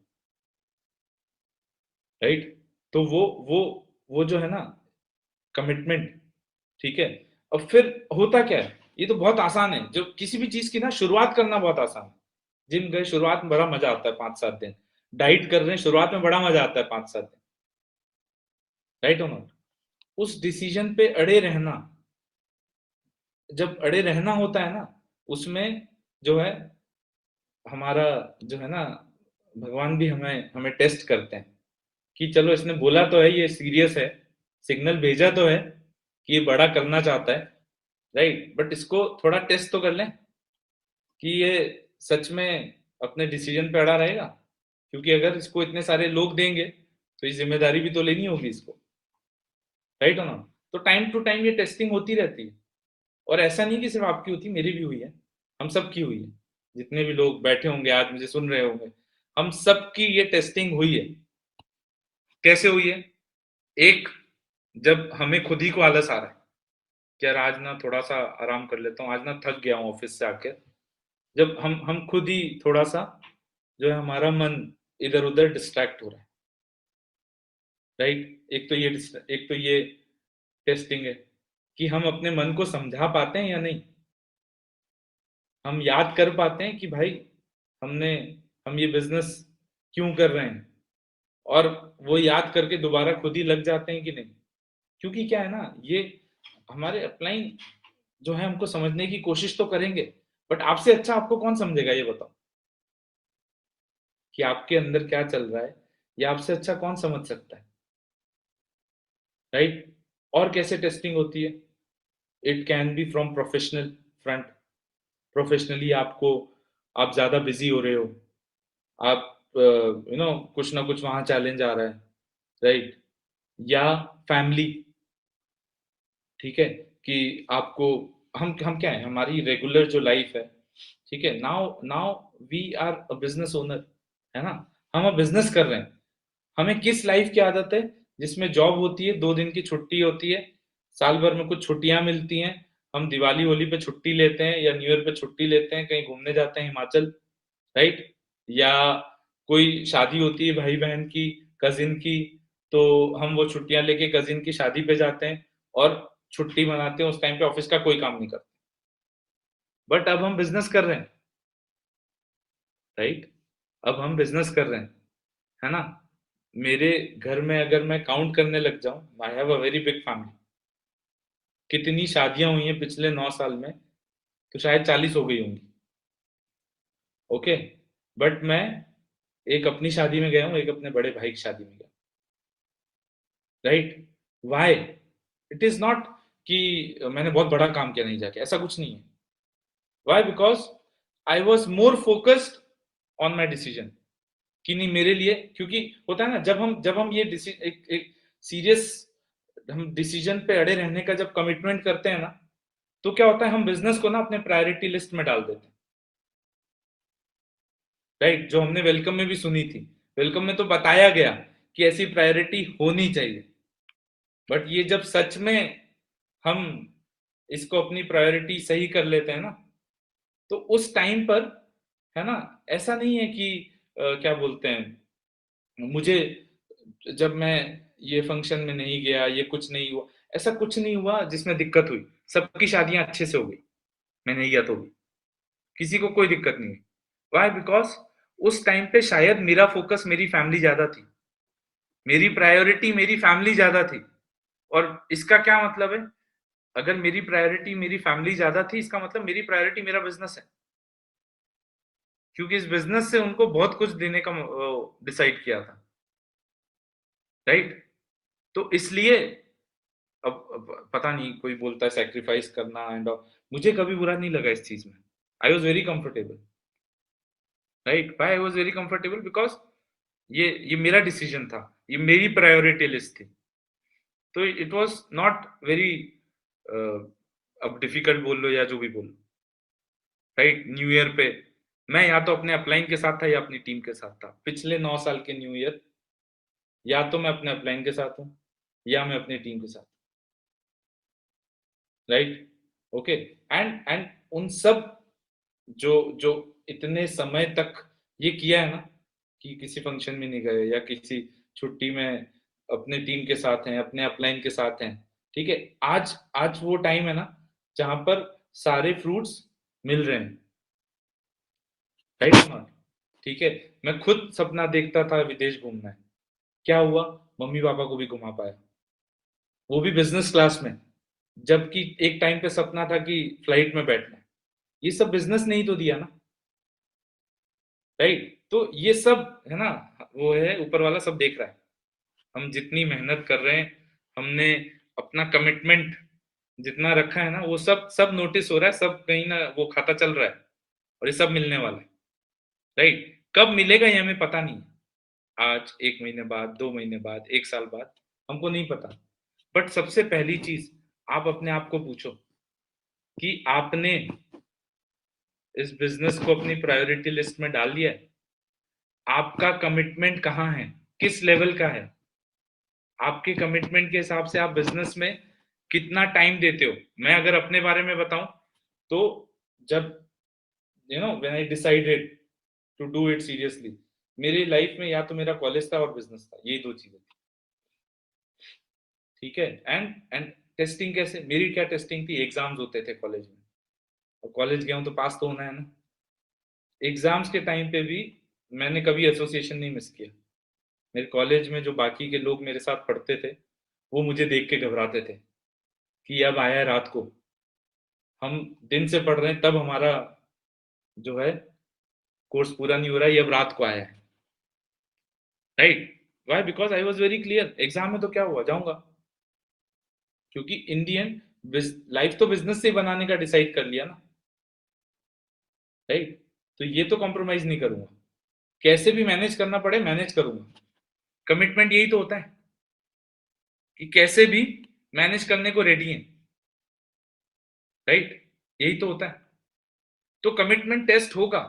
राइट? तो वो जो है ना कमिटमेंट, ठीक है? अब फिर होता क्या है, ये तो बहुत आसान है, जो किसी भी चीज की ना शुरुआत करना बहुत आसान है। जिम गए, शुरुआत में बड़ा मजा आता है 5-7 दिन। डाइट कर रहे हैं, शुरुआत में बड़ा मजा आता है 5-7 दिन, राइट और नॉट? उस डिसीजन पे अड़े रहना, जब अड़े रहना होता है ना, उसमें जो है हमारा, जो है ना, भगवान भी हमें हमें टेस्ट करते हैं कि चलो इसने बोला तो है, ये सीरियस है, सिग्नल भेजा तो है कि ये बड़ा करना चाहता है, राइट? बट इसको थोड़ा टेस्ट तो कर लें कि ये सच में अपने डिसीजन पे अड़ा रहेगा, क्योंकि अगर इसको इतने सारे लोग देंगे तो ये जिम्मेदारी भी तो लेनी होगी इसको, राइट हो ना? तो टाइम टू टाइम ये टेस्टिंग होती रहती है। और ऐसा नहीं कि सिर्फ आपकी होती, मेरी भी हुई है, हम सब की हुई है, जितने भी लोग बैठे होंगे आज मुझे सुन रहे होंगे, हम सबकी ये टेस्टिंग हुई है। कैसे हुई है? एक, जब हमें खुद ही को आलस आ रहा है कि यार आज ना थोड़ा सा आराम कर लेता हूँ, आज ना थक गया हूँ ऑफिस से आके, जब हम खुद ही थोड़ा सा, जो है हमारा मन इधर उधर डिस्ट्रैक्ट हो रहा है, राइट? एक तो ये टेस्टिंग है कि हम अपने मन को समझा पाते हैं या नहीं, हम याद कर पाते हैं कि भाई हमने हम ये बिजनेस क्यों कर रहे हैं, और वो याद करके दोबारा खुद ही लग जाते हैं कि नहीं? क्योंकि क्या है ना, ये हमारे अपलाइन जो है हमको समझने की कोशिश तो करेंगे, बट आपसे अच्छा आपको कौन समझेगा, ये बताओ कि आपके अंदर क्या चल रहा है, ये आपसे अच्छा कौन समझ सकता है, राइट? और कैसे टेस्टिंग होती है? It can be from professional front, professionally आपको, आप ज्यादा बिजी हो रहे हो, आप कुछ ना कुछ वहां चैलेंज आ रहा है, राइट? या फैमिली, ठीक है, कि आपको, हम क्या है, हमारी रेगुलर जो लाइफ है, ठीक है, now now we are a business owner, है ना? हम अब बिजनेस कर रहे हैं, हमें किस लाइफ की आदत है जिसमें जॉब होती है, 2 दिन की छुट्टी होती है, साल भर में कुछ छुट्टियां मिलती हैं, हम दिवाली होली पे छुट्टी लेते हैं या न्यू ईयर पे छुट्टी लेते हैं, कहीं घूमने जाते हैं हिमाचल, राइट? या कोई शादी होती है भाई बहन की, कजिन की, तो हम वो छुट्टियां लेके कजिन की शादी पे जाते हैं और छुट्टी मनाते हैं, उस टाइम पे ऑफिस का कोई काम नहीं करते। बट अब हम बिजनेस कर रहे हैं, राइट? अब हम बिजनेस कर रहे हैं, है ना? मेरे घर में अगर मैं काउंट करने लग जाऊं, I have a very big family, कितनी शादियां हुई हैं पिछले 9 साल में, तो शायद 40 हो गई होंगी, ओके? बट मैं एक अपनी शादी में गया हूँ, एक अपने बड़े भाई की शादी में गया, right? Why? It is not कि मैंने बहुत बड़ा काम किया नहीं जाके, ऐसा कुछ नहीं है। Why? Because I was more focused on my decision, कि नहीं मेरे लिए, क्योंकि होता है ना, जब हम ये एक सीरियस, हम डिसीजन पे अड़े रहने का जब कमिटमेंट करते हैं ना, तो क्या होता है, हम बिजनेस को ना अपने प्रायोरिटी लिस्ट में डाल देते हैं, राइट? जो हमने वेलकम में भी सुनी थी, वेलकम में तो बताया गया कि ऐसी प्रायोरिटी होनी चाहिए, बट ये जब सच में हम इसको अपनी प्रायोरिटी सही कर लेते हैं ना, तो उस टाइम पर, है ना, ऐसा नहीं है कि क्या बोलते हैं, मुझे, जब मैं ये फंक्शन में नहीं गया, ये कुछ नहीं हुआ, ऐसा कुछ नहीं हुआ जिसमें दिक्कत हुई, सबकी शादियां अच्छे से हो गई, मैं नहीं गया तो भी किसी को कोई दिक्कत नहीं हुई। वाई? बिकॉज उस टाइम पे शायद मेरा फोकस मेरी फैमिली ज्यादा थी, मेरी प्रायोरिटी मेरी फैमिली ज्यादा थी। और इसका क्या मतलब है? अगर मेरी प्रायोरिटी मेरी फैमिली ज्यादा थी, इसका मतलब मेरी प्रायोरिटी मेरा बिजनेस है, क्योंकि इस बिजनेस से उनको बहुत कुछ देने का डिसाइड किया था, राइट? तो इसलिए अब पता नहीं, कोई बोलता है सैक्रिफाइस करना एंड, मुझे कभी बुरा नहीं लगा इस चीज में, I was very comfortable, right? Why I was very comfortable? Because ये मेरा डिसीजन था, ये मेरी प्रायोरिटी लिस्ट थी, तो इट वॉज नॉट वेरी, अब डिफिकल्ट बोल लो या जो भी बोल लो, राइट? न्यू ईयर पे मैं या तो अपने अपलाइन के साथ था या अपनी टीम के साथ था, पिछले 9 साल के न्यू ईयर, या तो मैं अपने अपलाइन के साथ हूँ या मैं अपनी टीम के साथ, राइट? ओके। एंड उन सब जो जो इतने समय तक ये किया है ना, कि किसी फंक्शन में नहीं गए या किसी छुट्टी में अपने टीम के साथ हैं, अपने अपलाइन के साथ हैं, ठीक है, आज आज वो टाइम है ना जहां पर सारे फ्रूट्स मिल रहे हैं, राइट ना? ठीक है। मैं खुद सपना देखता था विदेश घूमना है, क्या हुआ, मम्मी पापा को भी घुमा पाया, वो भी बिजनेस क्लास में, जबकि एक टाइम पे सपना था कि फ्लाइट में बैठना है। ये सब बिजनेस ने ही तो दिया ना, राइट? तो ये सब है ना, वो है ऊपर वाला सब देख रहा है, हम जितनी मेहनत कर रहे हैं, हमने अपना कमिटमेंट जितना रखा है ना, वो सब सब नोटिस हो रहा है, सब कहीं ना वो खाता चल रहा है, और ये सब मिलने वाला है, राइट? कब मिलेगा ये हमें पता नहीं, आज, 1 महीने बाद, 2 महीने बाद, 1 साल बाद, हमको नहीं पता। बट सबसे पहली चीज, आप अपने आप को पूछो कि आपने इस बिजनेस को अपनी प्रायोरिटी लिस्ट में डाल दिया है? आपका कमिटमेंट कहाँ है, किस लेवल का है? आपके कमिटमेंट के हिसाब से आप बिजनेस में कितना टाइम देते हो? मैं अगर अपने बारे में बताऊं, तो जब when I decided to do it seriously, मेरी लाइफ में या तो मेरा कॉलेज था और बिजनेस था, यही दो चीजें थी, ठीक है। एंड टेस्टिंग कैसे, मेरी क्या टेस्टिंग थी, एग्जाम्स होते थे कॉलेज में, और कॉलेज गया हूं तो पास तो होना है ना। एग्जाम्स के टाइम पे भी मैंने कभी एसोसिएशन नहीं मिस किया। मेरे कॉलेज में जो बाकी के लोग मेरे साथ पढ़ते थे, वो मुझे देख के घबराते थे कि अब आया है रात को, हम दिन से पढ़ रहे हैं, तब हमारा जो है कोर्स पूरा नहीं हो रहा है, ये अब रात को आया है, right? Why? Because I was very clear, exam में तो क्या हुआ, जाऊंगा, क्योंकि इंडियन लाइफ तो बिजनेस से बनाने का डिसाइड कर लिया ना, राइट? तो ये तो कॉम्प्रोमाइज नहीं करूंगा, कैसे भी मैनेज करना पड़े मैनेज करूंगा। कमिटमेंट यही तो होता है कि कैसे भी मैनेज करने को रेडी है, राइट? यही तो होता है। तो कमिटमेंट टेस्ट होगा,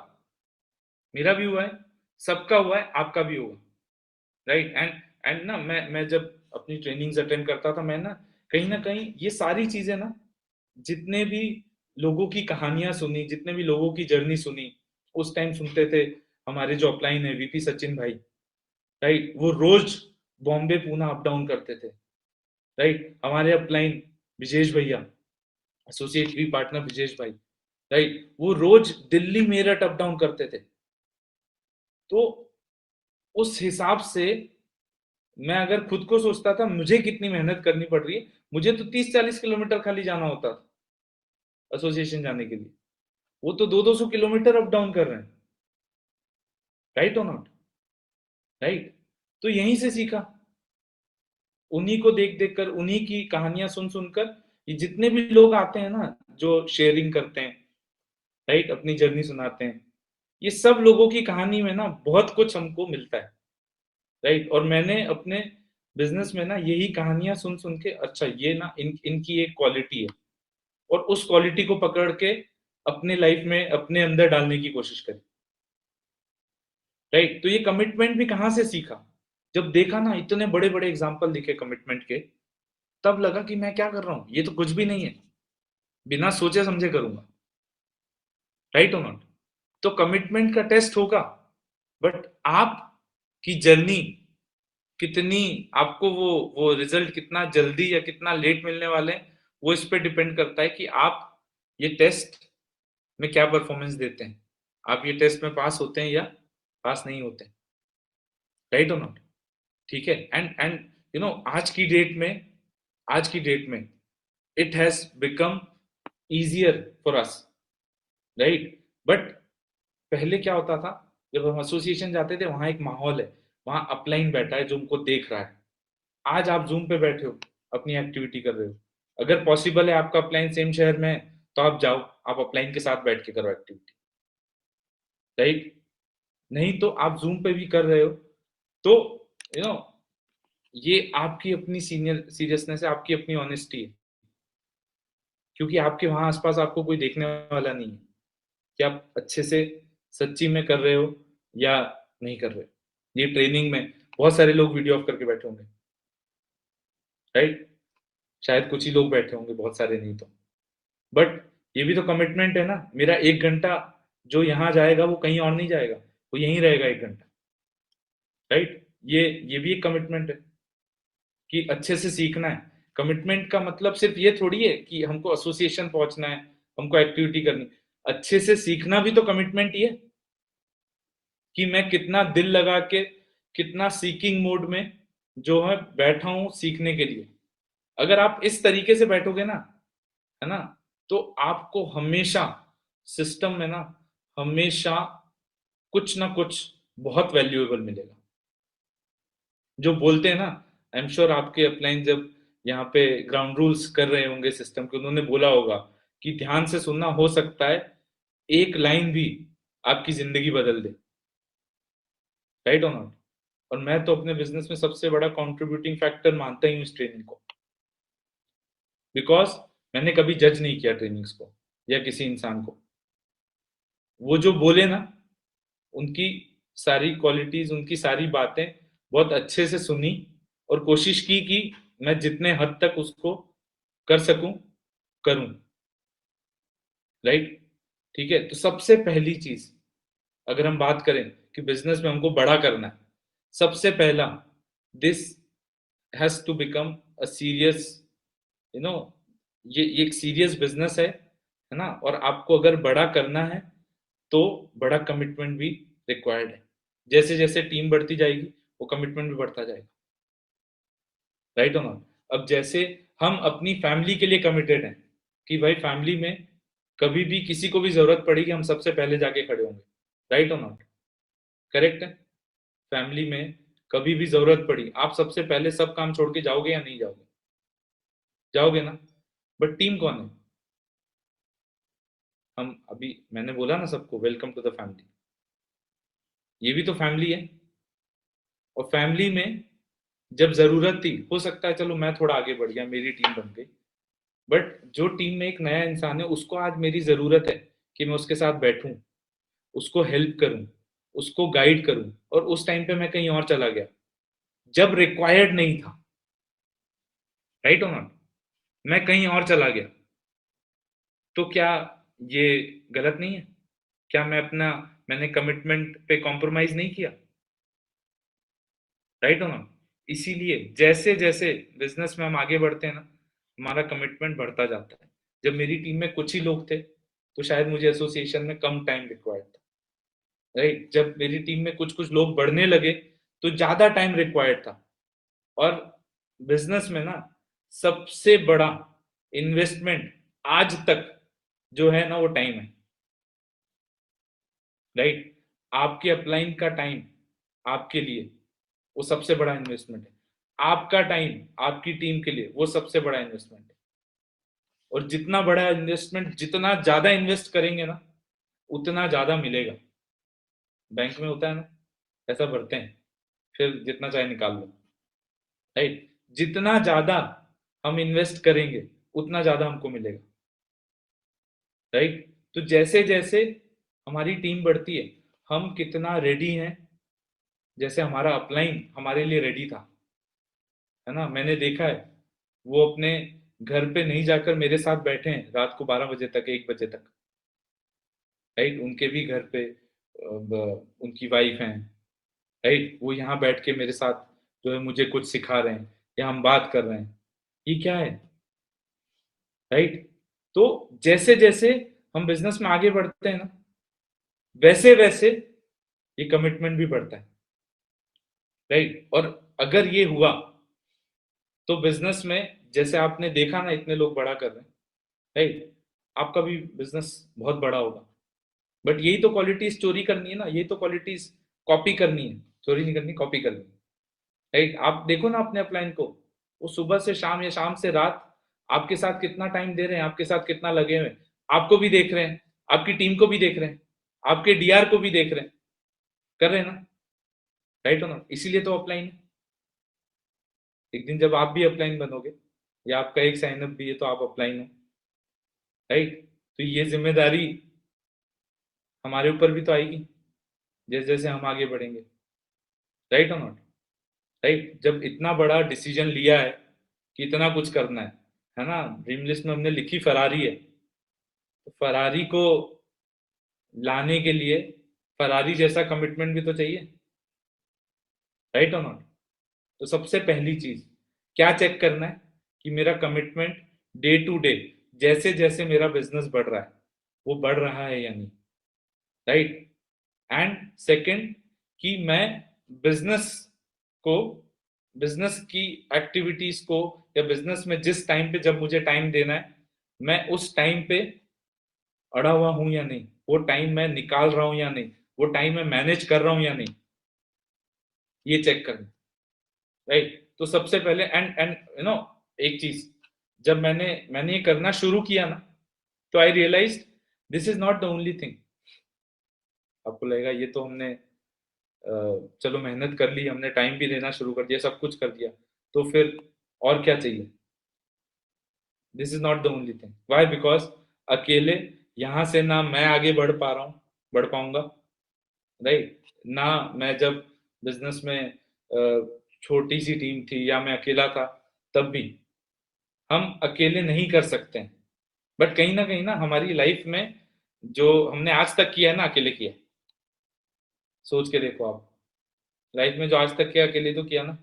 मेरा भी हुआ है, सबका हुआ है, आपका भी होगा, राइट? एंड ना, मैं जब अपनी ट्रेनिंग्स अटेंड करता था, मैं ना कहीं ये सारी चीजें ना, जितने भी लोगों की कहानियां सुनी, जितने भी लोगों की जर्नी सुनी, उस टाइम सुनते थे, हमारे जो अपलाइन है वीपी सचिन भाई, राइट, वो रोज बॉम्बे पूना अप डाउन करते थे, राइट? हमारे अपलाइन विजेश भैया, एसोसिएट भी पार्टनर विजेश भाई, राइट, वो रोज दिल्ली मेरठ अप डाउन करते थे। तो उस हिसाब से मैं अगर खुद को सोचता था मुझे कितनी मेहनत करनी पड़ रही है, मुझे तो 30-40 किलोमीटर खाली जाना होता था एसोसिएशन जाने के लिए, वो तो 200-200 किलोमीटर अप डाउन कर रहे हैं, राइट और नॉट? राइट। तो यहीं से सीखा, उन्हीं को देख देख कर, उन्हीं की कहानियां सुन सुनकर, ये जितने भी लोग आते हैं ना जो शेयरिंग करते हैं, राइट, अपनी जर्नी सुनाते हैं, ये सब लोगों की कहानी में ना बहुत कुछ हमको मिलता है, राइट? और मैंने अपने बिजनेस में ना यही कहानियां सुन सुन के, अच्छा ये ना इनकी एक क्वालिटी है, और उस क्वालिटी को पकड़ के अपने लाइफ में अपने अंदर डालने की कोशिश करी, राइट? तो ये कमिटमेंट भी कहाँ से सीखा, जब देखा ना इतने बड़े बड़े एग्जाम्पल दिखे कमिटमेंट के, तब लगा कि मैं क्या कर रहा हूँ, ये तो कुछ भी नहीं है, बिना सोचे समझे करूंगा, राइट और नॉट? तो कमिटमेंट का टेस्ट होगा, बट आप की जर्नी कितनी, आपको वो रिजल्ट कितना जल्दी या कितना लेट मिलने वाले हैं, वो इस पे डिपेंड करता है कि आप ये टेस्ट में क्या परफॉर्मेंस देते हैं, आप ये टेस्ट में पास होते हैं या पास नहीं होते हैं, राइट और नॉट? ठीक है। एंड आज की डेट में it has become easier for us, right? But पहले क्या होता था, जब हम एसोसिएशन जाते थे, वहां एक माहौल है, वहां अपलाइन बैठा है जो उनको देख रहा है। आज आप जूम पे बैठे हो, अपनी एक्टिविटी कर रहे हो, अगर पॉसिबल है आपका अपलाइन सेम शहर में है, तो आप जाओ, आप अपलाइन के साथ बैठ के करो एक्टिविटी, राइट? नहीं तो आप जूम पे भी कर रहे हो, तो यू नो ये आपकी अपनी सीरियसनेस है, आपकी अपनी ऑनेस्टी है, क्योंकि आपके वहां आसपास आपको कोई देखने वाला नहीं है कि आप अच्छे से सच्ची में कर रहे हो या नहीं कर रहे हो। ये ट्रेनिंग में बहुत सारे लोग वीडियो ऑफ करके बैठे होंगे, राइट? शायद कुछ ही लोग बैठे होंगे, बहुत सारे नहीं तो, बट ये भी तो कमिटमेंट है ना, मेरा 1 घंटा जो यहाँ जाएगा वो कहीं और नहीं जाएगा, वो यहीं रहेगा 1 घंटा, राइट? ये भी एक कमिटमेंट है कि अच्छे से सीखना है। कमिटमेंट का मतलब सिर्फ ये थोड़ी है कि हमको एसोसिएशन पहुंचना है, हमको एक्टिविटी करनी, अच्छे से सीखना भी तो कमिटमेंट ही है, कि मैं कितना दिल लगा के, कितना सीकिंग मोड में जो है बैठा हूं सीखने के लिए। अगर आप इस तरीके से बैठोगे ना, है ना, तो आपको हमेशा सिस्टम में ना, हमेशा कुछ ना कुछ बहुत वैल्यूएबल मिलेगा। जो बोलते हैं ना, आई एम श्योर आपके अपलाइन जब यहाँ पे ग्राउंड रूल्स कर रहे होंगे सिस्टम के, उन्होंने बोला होगा कि ध्यान से सुनना, हो सकता है एक लाइन भी आपकी जिंदगी बदल दे, राइट और नॉट? और मैं तो अपने बिजनेस में सबसे बड़ा कंट्रीब्यूटिंग फैक्टर मानता ही हूँ इस ट्रेनिंग को, बिकॉज मैंने कभी जज नहीं किया ट्रेनिंग्स को या किसी इंसान को। वो जो बोले ना, उनकी सारी क्वालिटीज, उनकी सारी बातें बहुत अच्छे से सुनी, और कोशिश की कि मैं जितने हद तक उसको कर सकूं करूं, राइट? ठीक है, तो सबसे पहली चीज, अगर हम बात करें कि बिजनेस में हमको बड़ा करना है, सबसे पहला, this has to become a serious, you know, ये एक सीरियस बिजनेस है ना? और आपको अगर बड़ा करना है तो बड़ा कमिटमेंट भी रिक्वायर्ड है। जैसे जैसे टीम बढ़ती जाएगी वो कमिटमेंट भी बढ़ता जाएगा, राइट और नॉट? अब जैसे हम अपनी फैमिली के लिए कमिटेड हैं कि भाई फैमिली में कभी भी किसी को भी जरूरत पड़ेगी हम सबसे पहले जाके खड़े होंगे, राइट और नॉट? करेक्ट है? फैमिली में कभी भी जरूरत पड़ी आप सबसे पहले सब काम छोड़ के जाओगे या नहीं जाओगे? जाओगे ना? बट टीम कौन है? हम अभी मैंने बोला ना सबको वेलकम टू द फैमिली, ये भी तो फैमिली है। और फैमिली में जब जरूरत थी, हो सकता है चलो मैं थोड़ा आगे बढ़ गया, मेरी टीम बन गई, बट जो टीम में एक नया इंसान है उसको आज मेरी जरूरत है कि मैं उसके साथ बैठूं, उसको हेल्प करूं, उसको गाइड करूं, और उस टाइम पे मैं कहीं और चला गया जब रिक्वायर्ड नहीं था, राइट और नॉट? मैं कहीं और चला गया, तो क्या ये गलत नहीं है? क्या मैंने कमिटमेंट पे कॉम्प्रोमाइज नहीं किया, राइट और नॉट? इसीलिए जैसे जैसे बिजनेस में हम आगे बढ़ते हैं ना, हमारा कमिटमेंट बढ़ता जाता है। जब मेरी टीम में कुछ ही लोग थे तो शायद मुझे एसोसिएशन में कम टाइम रिक्वायर्ड था, राइट? जब मेरी टीम में कुछ कुछ लोग बढ़ने लगे तो ज्यादा टाइम रिक्वायर्ड था। और बिजनेस में ना सबसे बड़ा इन्वेस्टमेंट आज तक जो है ना वो टाइम है, राइट? आपके अपलाइन का टाइम आपके लिए वो सबसे बड़ा इन्वेस्टमेंट है। आपका टाइम आपकी टीम के लिए वो सबसे बड़ा इन्वेस्टमेंट है। और जितना बड़ा इन्वेस्टमेंट, जितना ज्यादा इन्वेस्ट करेंगे ना, उतना ज्यादा मिलेगा। बैंक में होता है ना, पैसा भरते हैं फिर जितना चाहे निकाल लो, राइट? जितना ज्यादा हम इन्वेस्ट करेंगे उतना ज्यादा हमको मिलेगा, राइट? तो जैसे जैसे हमारी टीम बढ़ती है, हम कितना रेडी हैं, जैसे हमारा अपलाइन हमारे लिए रेडी था, है ना? मैंने देखा है वो अपने घर पे नहीं जाकर मेरे साथ बैठे हैं रात को 12 बजे तक, 1 बजे तक, राइट? उनके भी घर पे उनकी वाइफ हैं, राइट? वो यहाँ बैठ के मेरे साथ जो है मुझे कुछ सिखा रहे हैं या हम बात कर रहे हैं। ये क्या है, राइट? तो जैसे जैसे हम बिजनेस में आगे बढ़ते हैं ना, वैसे वैसे ये कमिटमेंट भी बढ़ता है, राइट? और अगर ये हुआ तो बिजनेस में जैसे आपने देखा ना इतने लोग बड़ा कर रहे हैं, राइट? आपका भी बिजनेस बहुत बड़ा होगा। बट यही तो क्वालिटीज चोरी करनी है ना, यही तो क्वालिटीज कॉपी करनी है, चोरी नहीं करनी, कॉपी करनी है, राइट? आप देखो ना अपने अपलाइन को, वो सुबह से शाम या शाम से रात आपके साथ कितना टाइम दे रहे हैं, आपके साथ कितना लगे हुए हैं, आपको भी देख रहे हैं, आपकी टीम को भी देख रहे हैं, आपके डीआर को भी देख रहे हैं, कर रहे हैं ना, राइट हो ना? इसीलिए तो अपलाइन है। एक दिन जब आप भी अपलाइन बनोगे या आपका एक साइनअप भी है तो आप अपलाइन हो, राइट? तो ये जिम्मेदारी हमारे ऊपर भी तो आएगी जैसे जैसे हम आगे बढ़ेंगे, राइट और नॉट? राइट? जब इतना बड़ा डिसीजन लिया है कि इतना कुछ करना है ना? ड्रीम लिस्ट में हमने लिखी फरारी है, तो फरारी को लाने के लिए फरारी जैसा कमिटमेंट भी तो चाहिए, राइट और नॉट? तो सबसे पहली चीज क्या चेक करना है कि मेरा कमिटमेंट डे टू डे, जैसे जैसे मेरा बिजनेस बढ़ रहा है, वो बढ़ रहा है या नहीं, राइट? एंड सेकंड, कि मैं बिजनेस को, बिजनेस की एक्टिविटीज को, या बिजनेस में जिस टाइम पे, जब मुझे टाइम देना है, मैं उस टाइम पे अड़ा हुआ हूं या नहीं, वो टाइम मैं निकाल रहा हूं या नहीं, वो टाइम मैं मैनेज कर रहा हूं या नहीं, ये चेक करना, राइट? तो सबसे पहले एंड एंड एक चीज, जब मैंने ये करना शुरू किया ना, तो I realise this is not the only thing. आपको लगेगा ये तो हमने चलो मेहनत कर ली, हमने टाइम भी देना शुरू कर दिया, सब कुछ कर दिया, तो फिर और क्या चाहिए? This is not the only thing. Why? Because अकेले यहां से ना मैं आगे बढ़ पा रहा हूँ, बढ़ पाऊंगा, राइट? ना मैं जब बिजनेस में छोटी सी टीम थी या मैं अकेला था, तब भी हम अकेले नहीं कर सकते हैं। बट कहीं ना कहीं ना हमारी लाइफ में जो हमने आज तक किया है ना, अकेले किया है। सोच के देखो आप, लाइफ में जो आज तक किया, अकेले तो किया ना।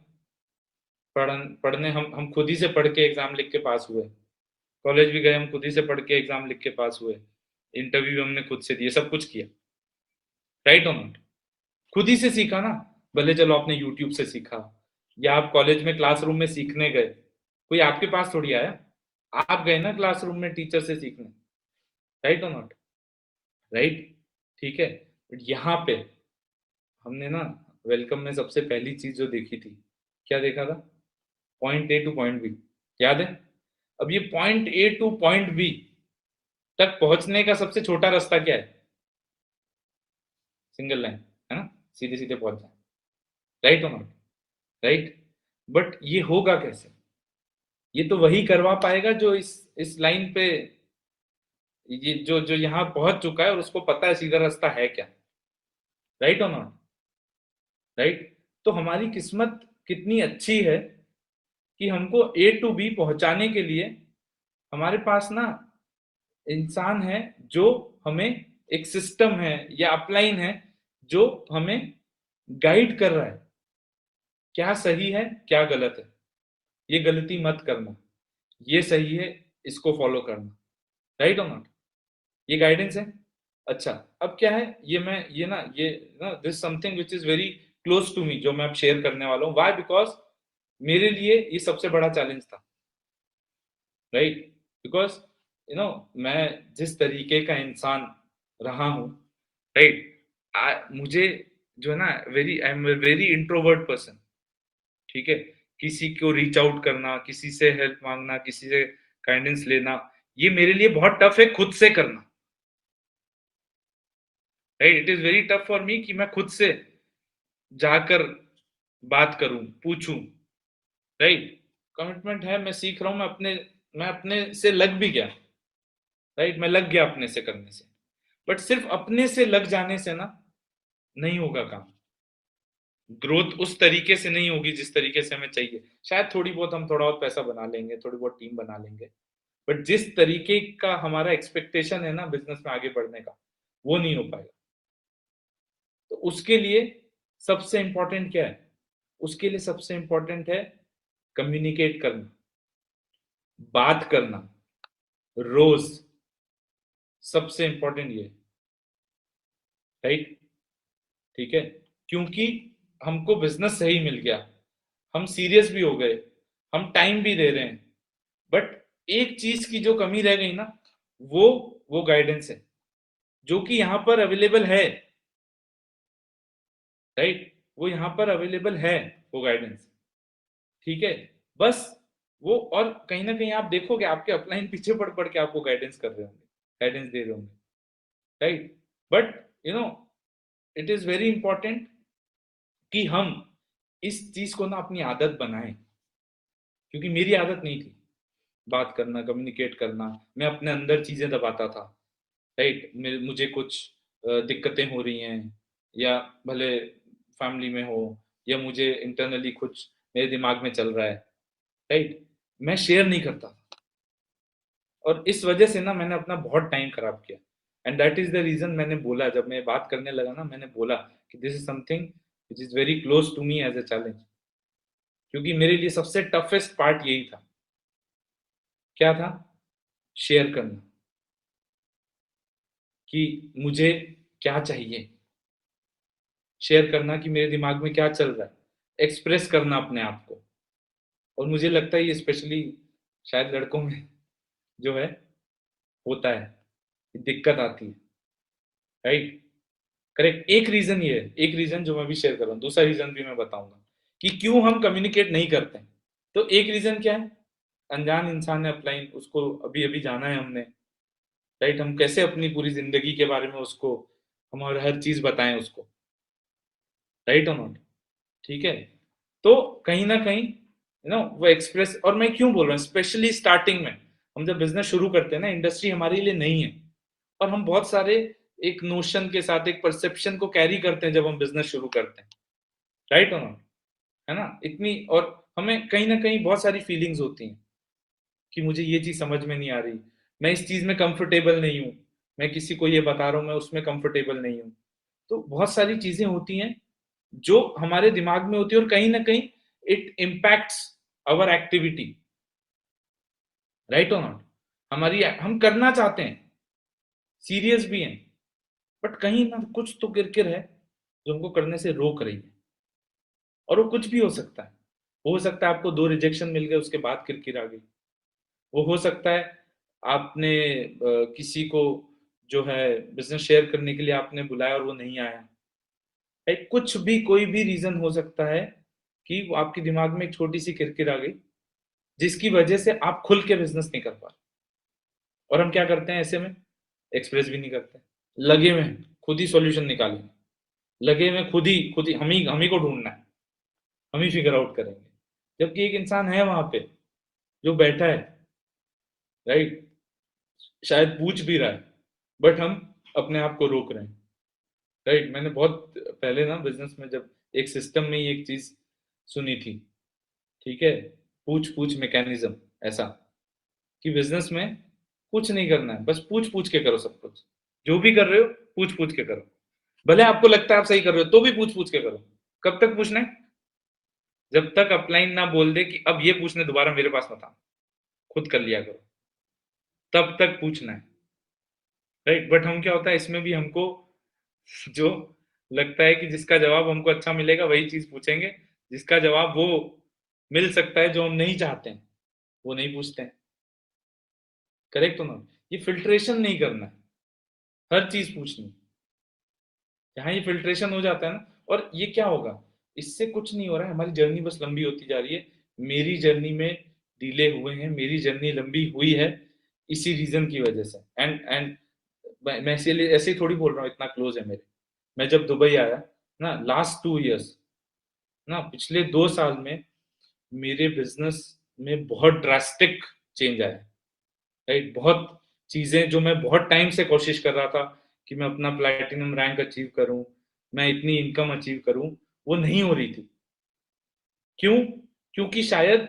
पढ़ने हम खुद ही से पढ़ के एग्जाम लिख के पास हुए, कॉलेज भी गए, हम खुद ही से पढ़ के एग्जाम लिख के पास हुए, इंटरव्यू हमने खुद से दिए, सब कुछ किया, राइट और नॉट? खुद ही से सीखा ना। भले चलो आपने यूट्यूब से सीखा, या आप कॉलेज में क्लासरूम में सीखने गए, कोई आपके पास थोड़ी आया, आप गए ना क्लासरूम में टीचर से सीखने, राइट और नॉट? राइट, ठीक है। बट यहाँ पे हमने ना वेलकम में सबसे पहली चीज जो देखी थी, क्या देखा था? Point A to point B, याद है? अब ये point A to point B तक पहुंचने का सबसे छोटा रास्ता क्या है? सिंगल लाइन, है ना? सीधे सीधे पहुंच जाए, राइट और नॉट? राइट। बट ये होगा कैसे? ये तो वही करवा पाएगा जो इस लाइन पे, ये जो जो यहाँ पहुंच चुका है और उसको पता है सीधा रास्ता है क्या, राइट और नॉट? राइट। तो हमारी किस्मत कितनी अच्छी है कि हमको ए टू बी पहुंचाने के लिए हमारे पास ना इंसान है, जो हमें, एक सिस्टम है या अपलाइन है जो हमें गाइड कर रहा है, क्या सही है क्या गलत है, ये गलती मत करना, ये सही है, इसको फॉलो करना, राइट और नॉट? ये गाइडेंस है। अच्छा, अब क्या है, ये ना this something which is very close to me, जो मैं अब शेयर करने वाला हूँ। व्हाई? बिकॉज मेरे लिए ये सबसे बड़ा चैलेंज था, राइट? बिकॉज मैं जिस तरीके का इंसान रहा हूँ, राइट, मुझे जो है ना, I am very introvert person, ठीक है? किसी को रीच आउट करना, किसी से हेल्प मांगना, किसी से गाइडेंस लेना, ये मेरे लिए बहुत टफ है खुद से करना, right? It is very tough for me कि मैं खुद से जाकर बात करूं, पूछूं, राइट? कमिटमेंट है, मैं सीख रहा हूं, मैं अपने से लग भी गया, राइट? मैं लग गया अपने से करने से। बट सिर्फ अपने से लग जाने से ना नहीं होगा काम, ग्रोथ उस तरीके से नहीं होगी जिस तरीके से हमें चाहिए। शायद थोड़ी बहुत हम थोड़ा बहुत पैसा बना लेंगे, थोड़ी बहुत टीम बना लेंगे, बट जिस तरीके का हमारा एक्सपेक्टेशन है ना बिजनेस में आगे बढ़ने का, वो नहीं हो पाएगा। तो उसके लिए सबसे इंपॉर्टेंट क्या है? उसके लिए सबसे इंपॉर्टेंट है कम्युनिकेट करना, बात करना, रोज, सबसे इंपॉर्टेंट ये, राइट? ठीक है। क्योंकि हमको बिजनेस सही मिल गया, हम सीरियस भी हो गए, हम टाइम भी दे रहे हैं, बट एक चीज की जो कमी रह गई ना, वो वो गाइडेंस है, जो कि यहाँ पर अवेलेबल है, राइट? वो यहाँ पर अवेलेबल है, वो गाइडेंस, ठीक है। बस वो, और कहीं ना कहीं आप देखोगे आपके अपलाइन पीछे पड़ पड़ के आपको गाइडेंस कर रहे होंगे, गाइडेंस दे रहे होंगे, right? But you know it is very important कि हम इस चीज को ना अपनी आदत बनाएं, क्योंकि मेरी आदत नहीं थी बात करना, कम्युनिकेट करना। मैं अपने अंदर चीजें दबाता था, राइट? मुझे कुछ दिक्कतें हो रही हैं, या भले फैमिली में हो, या मुझे इंटरनली कुछ मेरे दिमाग में चल रहा है, राइट, मैं शेयर नहीं करता। और इस वजह से ना मैंने अपना बहुत टाइम खराब किया। And that is the reason, मैंने बोला जब मैं बात करने लगा ना, मैंने बोला कि this is something which is very close to me as a challenge, क्योंकि मेरे लिए सबसे टफेस्ट पार्ट यही था। क्या था? शेयर करना कि मुझे क्या चाहिए, शेयर करना कि मेरे दिमाग में क्या चल रहा है, एक्सप्रेस करना अपने आप को। और मुझे लगता है ये स्पेशली शायद लड़कों में जो है होता है, दिक्कत आती है। राइट? करेक्ट। एक रीजन ये है, एक रीजन जो मैं भी शेयर कर रहा हूँ, दूसरा रीजन भी मैं बताऊंगा कि क्यों हम कम्युनिकेट नहीं करते हैं। तो एक रीजन क्या है? अनजान इंसान है अपलाइन, उसको अभी अभी जाना है हमने। राइट? हम कैसे अपनी पूरी जिंदगी के बारे में उसको, हम और हर चीज बताएं उसको। राइट और नॉट? ठीक है। तो कहीं ना कहीं वो एक्सप्रेस, और मैं क्यों बोल रहा हूँ स्पेशली स्टार्टिंग में, हम जब बिजनेस शुरू करते हैं ना, इंडस्ट्री हमारे लिए नहीं है, और हम बहुत सारे एक नोशन के साथ, एक परसेप्शन को कैरी करते हैं जब हम बिजनेस शुरू करते हैं। राइट और नॉट? है ना? इतनी, और हमें कहीं ना कहीं बहुत सारी फीलिंग्स होती हैं कि मुझे ये चीज समझ में नहीं आ रही, मैं इस चीज में कंफर्टेबल नहीं हूँ, मैं किसी को ये बता रहा हूँ मैं उसमें कंफर्टेबल नहीं हूँ। तो बहुत सारी चीजें होती हैं जो हमारे दिमाग में होती है, और कहीं ना कहीं it impacts our activity. Right और नॉट? हमारी, हम करना चाहते हैं, सीरियस भी हैं, बट कहीं ना कुछ तो किरकिर है जो हमको करने से रोक रही है। और वो कुछ भी हो सकता है। हो सकता है आपको 2 रिजेक्शन मिल गए, उसके बाद किरकिर आ गई। वो हो सकता है आपने किसी को जो है बिजनेस शेयर करने के लिए आपने बुलाया और वो नहीं आया। एक कुछ भी, कोई भी रीजन हो सकता है कि वो आपके दिमाग में एक छोटी सी किरकिर आ गई, जिसकी वजह से आप खुल के बिजनेस नहीं कर पा रहे। और हम क्या करते हैं ऐसे में? एक्सप्रेस भी नहीं करते, लगे में खुद ही सॉल्यूशन निकालेंगे, लगे में खुद ही हम ही को ढूंढना है, हम ही फिगर आउट करेंगे। जबकि एक इंसान है वहां पे जो बैठा है, राइट, शायद पूछ भी रहा है, बट हम अपने आप को रोक रहे हैं। राइट? मैंने बहुत पहले ना बिजनेस में जब एक सिस्टम में ही एक चीज सुनी थी, ठीक है, पूछ पूछ मैकेनिज्म, ऐसा कि बिजनेस में कुछ नहीं करना है, बस पूछ पूछ के करो सब कुछ। जो भी कर रहे हो पूछ पूछ के करो, भले आपको लगता है आप सही कर रहे हो तो भी पूछ पूछ के करो। कब तक पूछना है? जब तक अपलाइन ना बोल दे कि अब ये पूछने दोबारा मेरे पास मत आना, खुद कर लिया करो, तब तक पूछना है। राइट? बट हम क्या होता है इसमें भी हमको जो लगता है कि जिसका जवाब हमको अच्छा मिलेगा वही चीज पूछेंगे, जिसका जवाब वो मिल सकता है जो हम नहीं चाहते हैं, वो नहीं पूछते हैं। करेक्ट हो ना? ये फिल्ट्रेशन नहीं करना है, हर चीज पूछनी। जहाँ ये फिल्ट्रेशन हो जाता है ना, और ये क्या होगा, इससे कुछ नहीं हो रहा है, हमारी जर्नी बस लंबी होती जा रही है। मेरी जर्नी में डिले हुए हैं, मेरी जर्नी लंबी हुई है इसी रीजन की वजह से। एंड मैं इसीलिए ऐसे ही थोड़ी बोल रहा हूँ, इतना क्लोज है मेरे। मैं जब दुबई आया ना, लास्ट 2 इयर्स ना, पिछले 2 साल में मेरे बिजनेस में बहुत ड्रास्टिक चेंज आया। राइट? बहुत चीजें जो मैं बहुत टाइम से कोशिश कर रहा था कि मैं अपना प्लैटिनम रैंक अचीव करूं, मैं इतनी इनकम अचीव करूं, वो नहीं हो रही थी। क्यों? क्योंकि शायद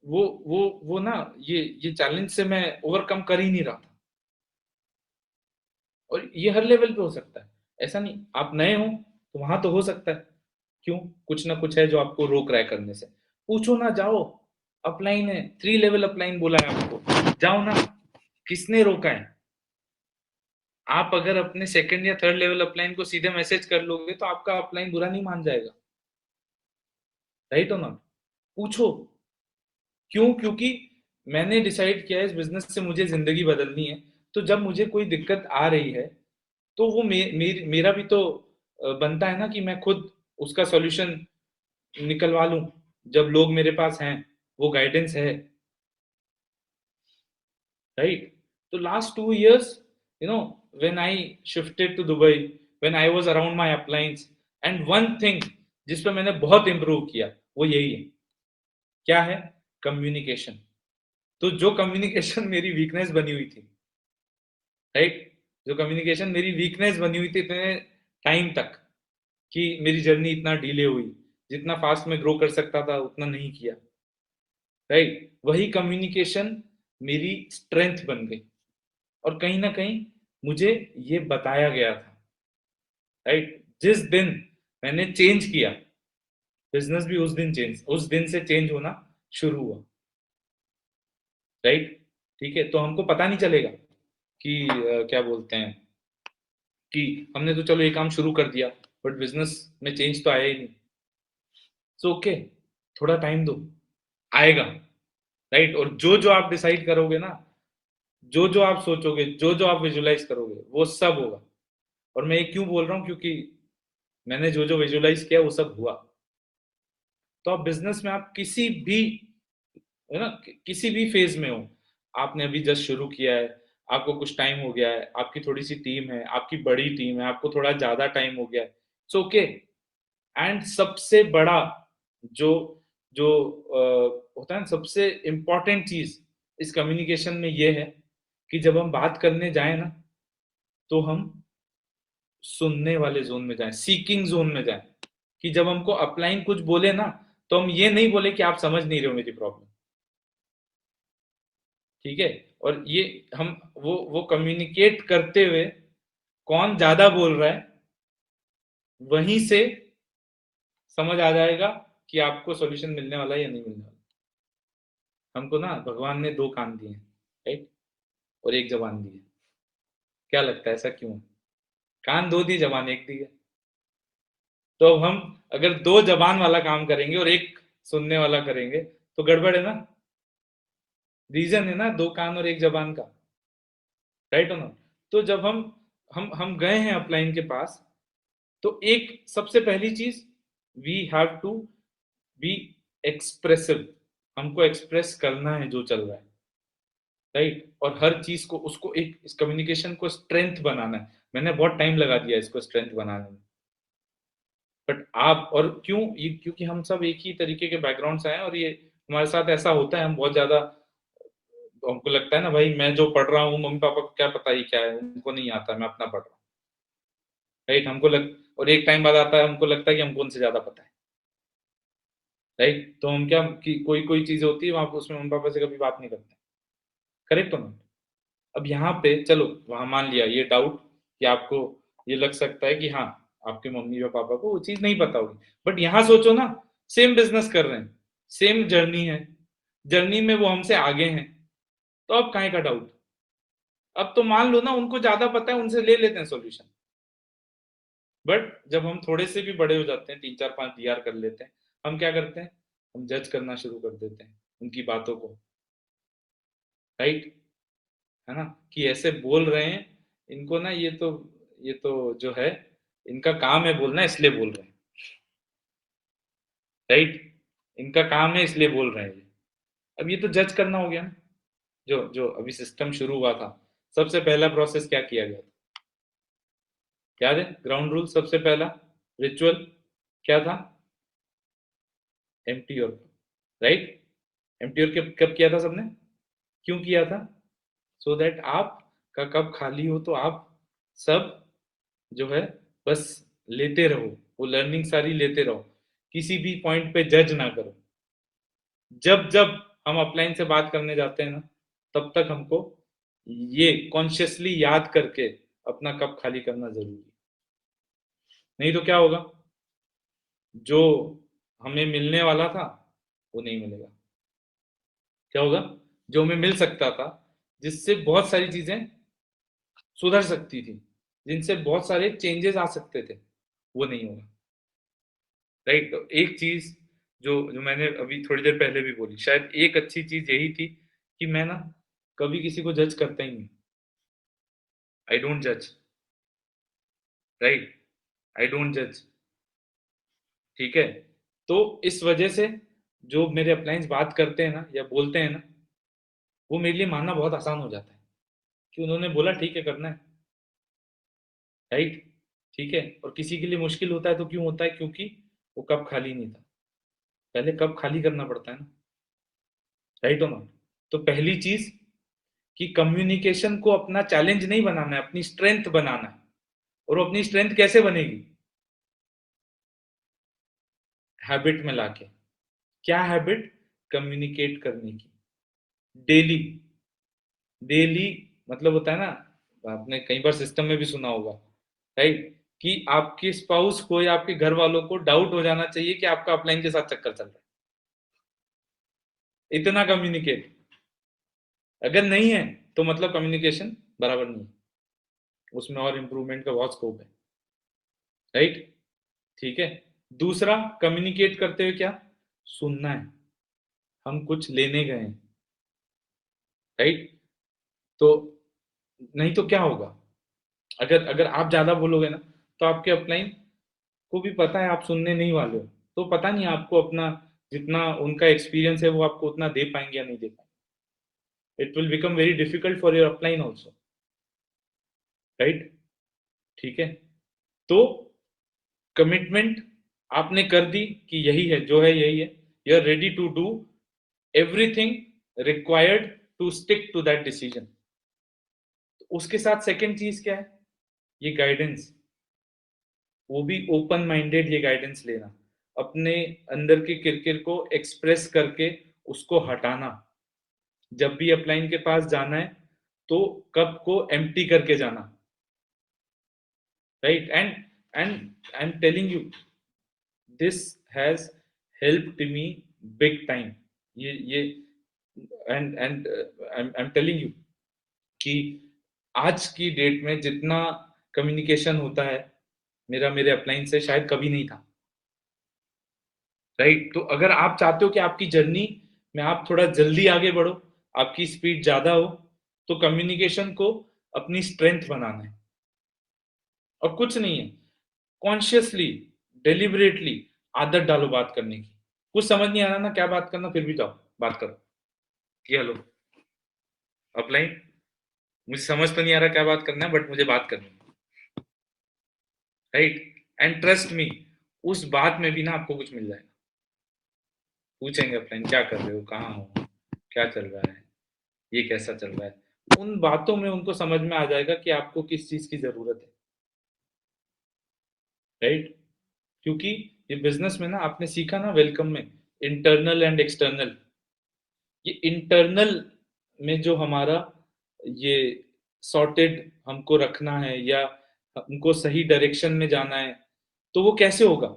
वो ना, ये चैलेंज से मैं ओवरकम कर ही नहीं रहा था। और ये हर लेवल पे हो सकता है, ऐसा नहीं आप नए हो तो वहां तो हो सकता है। क्यों? कुछ ना कुछ है जो आपको रोक रहा है करने से। पूछो ना, जाओ, अपलाइन है, 3 लेवल अपलाइन बोला है आपको, जाओ ना। किसने रोका है? आप अगर अपने सेकंड या थर्ड लेवल अपलाइन को सीधे मैसेज कर लोगे तो आपका अपलाइन बुरा नहीं मान जाएगा। राइट और नॉट? पूछो। क्यों? क्योंकि मैंने डिसाइड किया है इस बिजनेस से मुझे जिंदगी बदलनी है। तो जब मुझे कोई दिक्कत आ रही है तो वो मेरा भी तो बनता है ना कि मैं खुद उसका सॉल्यूशन निकलवा लूं। जब लोग मेरे पास हैं, वो गाइडेंस है। राइट? तो last 2 years, when I shifted to Dubai, when I was around my uplines, and one thing जिस पे मैंने बहुत इंप्रूव किया वो यही है। क्या है? कम्युनिकेशन। तो जो कम्युनिकेशन मेरी वीकनेस बनी हुई थी, राइट, जो कम्युनिकेशन मेरी वीकनेस बनी हुई थी इतने टाइम तक, कि मेरी जर्नी इतना डिले हुई, जितना फास्ट में ग्रो कर सकता था उतना नहीं किया। राइट? वही कम्युनिकेशन मेरी स्ट्रेंथ बन गई। और कहीं ना कहीं मुझे ये बताया गया था, राइट? जिस दिन मैंने चेंज किया, बिजनेस भी उस दिन से चेंज होना शुरू हुआ, राइट? ठीक है, तो हमको पता नहीं चलेगा कि क्या बोलते हैं कि हमने तो चलो ये काम शुरू कर दिया, बट बिजनेस में चेंज तो आया ही नहीं। सो ओके, थोड़ा टाइम दो, आएगा, राइट? और जो जो आप डिसाइड करोगे ना, जो जो आप सोचोगे, जो जो आप विजुलाइज करोगे, वो सब होगा। और मैं ये क्यों बोल रहा हूँ, क्योंकि मैंने जो जो विजुलाइज किया वो सब हुआ। तो आप बिजनेस में आप किसी भी, है ना, किसी भी फेज में हो, आपने अभी जस्ट शुरू किया है, आपको कुछ टाइम हो गया है, आपकी थोड़ी सी टीम है, आपकी बड़ी टीम है, आपको थोड़ा ज्यादा टाइम हो गया है, इट्स ओके। एंड सबसे बड़ा जो जो होता है ना, सबसे इम्पोर्टेंट चीज इस कम्युनिकेशन में ये है कि जब हम बात करने जाए ना, तो हम सुनने वाले जोन में जाएं, सीकिंग जोन में जाएं। कि जब हमको अपलाइन कुछ बोले ना, तो हम ये नहीं बोले कि आप समझ नहीं रहे हो मेरी प्रॉब्लम, ठीक है? और ये हम वो कम्युनिकेट करते हुए कौन ज्यादा बोल रहा है, वहीं से समझ आ जाएगा कि आपको सॉल्यूशन मिलने वाला है या नहीं मिलने वाला। हमको ना भगवान ने दो कान दिए हैं, राइट? और एक जबान दी है। क्या लगता है ऐसा क्यों है? कान दो दिए, जबान एक दी है। तो अब हम अगर दो जबान वाला काम करेंगे और एक सुनने वाला करेंगे, तो गड़बड़ है ना? रीजन है ना दो कान और एक जबान का, राइट और ना? तो जब हम गए हैं अपलाइन के पास, तो एक सबसे पहली चीज, we have to be expressive. हमको एक्सप्रेस करना है जो चल रहा है, राइट? और हर चीज को, उसको एक इस कम्युनिकेशन को स्ट्रेंथ बनाना है। मैंने बहुत टाइम लगा दिया इसको स्ट्रेंथ बनाने में, बट आप, और क्यों ये, क्योंकि हम सब एक ही तरीके के बैकग्राउंड से आए हैं, और ये हमारे साथ ऐसा होता है, हम बहुत ज्यादा, हमको लगता है ना भाई, मैं जो पढ़ रहा हूँ मम्मी पापा को क्या पता ही क्या है, उनको नहीं आता, मैं अपना पढ़ रहा हूँ, राइट? और एक टाइम बाद आता है, हमको लगता है कि हमको उनसे ज्यादा पता है, राइट? तो हम क्या कि कोई कोई चीज होती है वहां पे, उसमें मम्मी पापा से कभी बात नहीं करते, करेक्ट हो ना? अब यहाँ पे चलो, वहां मान लिया ये डाउट कि आपको ये लग सकता है कि हाँ, आपके मम्मी और पापा को वो चीज नहीं पता होगी, बट यहाँ सोचो ना, सेम बिजनेस कर रहे हैं, सेम जर्नी है, जर्नी में वो हमसे आगे हैं, तो अब काहे का डाउट? अब तो मान लो ना उनको ज्यादा पता है, उनसे ले लेते हैं सॉल्यूशन। बट जब हम थोड़े से भी बड़े हो जाते हैं, 3 4 5 डीआर कर लेते हैं, हम क्या करते हैं? हम जज करना शुरू कर देते हैं उनकी बातों को, राइट? है ना? कि ऐसे बोल रहे हैं, इनको ना ये तो जो है, इनका काम है बोलना, इसलिए बोल रहे हैं, राइट? इनका काम है इसलिए बोल रहे हैं ये। अब ये तो जज करना हो गया ना। जो जो अभी सिस्टम शुरू हुआ था, सबसे पहला प्रोसेस क्या किया गया था? याद है? ग्राउंड रूल, सबसे पहला रिचुअल क्या था? एम्प्टी और, राइट? एम्प्टी और कब किया था सबने? क्यों किया था? सो दैट आप का कब खाली हो तो आप सब जो है बस लेते रहो, वो लर्निंग सारी लेते रहो, किसी भी पॉइंट पे जज ना करो। जब जब हम अपलाइन से बात करने जाते हैं ना, तब तक हमको ये कॉन्शियसली याद करके अपना कप खाली करना जरूरी है। नहीं तो क्या होगा? जो हमें मिलने वाला था वो नहीं मिलेगा। क्या होगा? जो हमें मिल सकता था, जिससे बहुत सारी चीजें सुधर सकती थी, जिनसे बहुत सारे चेंजेस आ सकते थे, वो नहीं होगा, राइट? तो एक चीज जो जो मैंने अभी थोड़ी देर पहले भी बोली, शायद एक अच्छी चीज यही थी कि मैं ना कभी किसी को जज करता ही नहीं। आई डोंट जज, राइट? आई डोंट जज, ठीक है? तो इस वजह से जो मेरे अपलाइंस बात करते हैं ना या बोलते हैं ना, वो मेरे लिए मानना बहुत आसान हो जाता है कि उन्होंने बोला, ठीक है, करना है, राइट? ठीक है। और किसी के लिए मुश्किल होता है तो क्यों होता है? क्योंकि वो कप खाली नहीं था। पहले कप खाली करना पड़ता है ना, राइट हो ना? तो पहली चीज कि कम्युनिकेशन को अपना चैलेंज नहीं बनाना है, अपनी स्ट्रेंथ बनाना है। और वो अपनी स्ट्रेंथ कैसे बनेगी? हैबिट में लाके। क्या हैबिट? कम्युनिकेट करने की, डेली, डेली, मतलब होता है ना, आपने कई बार सिस्टम में भी सुना होगा, राइट, कि आपके स्पाउस को या आपके घर वालों को डाउट हो जाना चाहिए कि आपका अपलाइन के साथ चक्कर चल रहा है, इतना कम्युनिकेट। अगर नहीं है तो मतलब कम्युनिकेशन बराबर नहीं है, उसमें और इम्प्रूवमेंट का बहुत स्कोप है, राइट। ठीक है। दूसरा, कम्युनिकेट करते हुए क्या, सुनना है, हम कुछ लेने गए हैं, राइट। तो नहीं तो क्या होगा, अगर अगर आप ज्यादा बोलोगे ना, तो आपके अपलाइन को भी पता है आप सुनने नहीं वाले हो, तो पता नहीं आपको अपना जितना उनका एक्सपीरियंस है वो आपको उतना दे पाएंगे या नहीं दे पाएंगे। It will become very difficult for your upline also, right. ठीक है। तो कमिटमेंट आपने कर दी कि यही है जो है यही है, you are ready to do everything required to stick to that decision. उसके साथ सेकेंड चीज क्या है, ये गाइडेंस, वो भी ओपन माइंडेड, ये गाइडेंस लेना, अपने अंदर के किरकिर को एक्सप्रेस करके उसको हटाना, जब भी अपलाइन के पास जाना है तो कप को एम्प्टी करके जाना, right. And I am telling you, this has helped me big time. ये and I am telling you कि आज की डेट में जितना कम्युनिकेशन होता है मेरा मेरे अपलाइन से शायद कभी नहीं था, राइट। तो अगर आप चाहते हो कि आपकी जर्नी में आप थोड़ा जल्दी आगे बढ़ो, आपकी स्पीड ज्यादा हो, तो कम्युनिकेशन को अपनी स्ट्रेंथ बनाना है, और कुछ नहीं है, कॉन्शियसली, डेलिबरेटली आदत डालो बात करने की। कुछ समझ नहीं आ रहा ना क्या बात करना, फिर भी जाओ बात करो कि हेलो अपलाइन, मुझे समझ तो नहीं आ रहा क्या बात करना है, बट मुझे बात करनी है, राइट। एंड ट्रस्ट मी, उस बात में भी ना आपको कुछ मिल जाएगा। पूछेंगे अपलाइन क्या कर रहे हो, कहाँ हो, क्या चल रहा है, ये कैसा चल रहा है, उन बातों में उनको समझ में आ जाएगा कि आपको किस चीज की जरूरत है, राइट। क्योंकि ये बिजनेस में ना आपने सीखा ना वेलकम में, इंटरनल एंड एक्सटर्नल। ये इंटरनल में जो हमारा ये सॉर्टेड हमको रखना है या हमको सही डायरेक्शन में जाना है, तो वो कैसे होगा,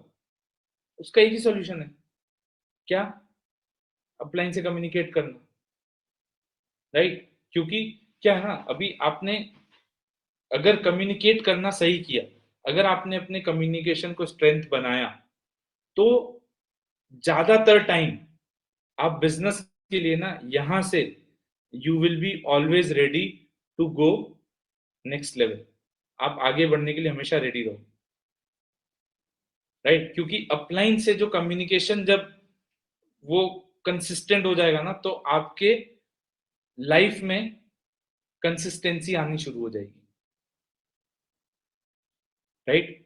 उसका एक ही सॉल्यूशन है, क्या, अपलाइन से कम्युनिकेट करना, राइट। क्योंकि क्या है ना, अभी आपने अगर कम्युनिकेट करना सही किया, अगर आपने अपने कम्युनिकेशन को स्ट्रेंथ बनाया, तो ज्यादातर टाइम आप बिजनेस के लिए ना यहां से you will be always ready to go next level, आप आगे बढ़ने के लिए हमेशा रेडी रहो, राइट। क्योंकि अपलाइन से जो कम्युनिकेशन जब वो कंसिस्टेंट हो जाएगा ना, तो आपके लाइफ में कंसिस्टेंसी आनी शुरू हो जाएगी, राइट।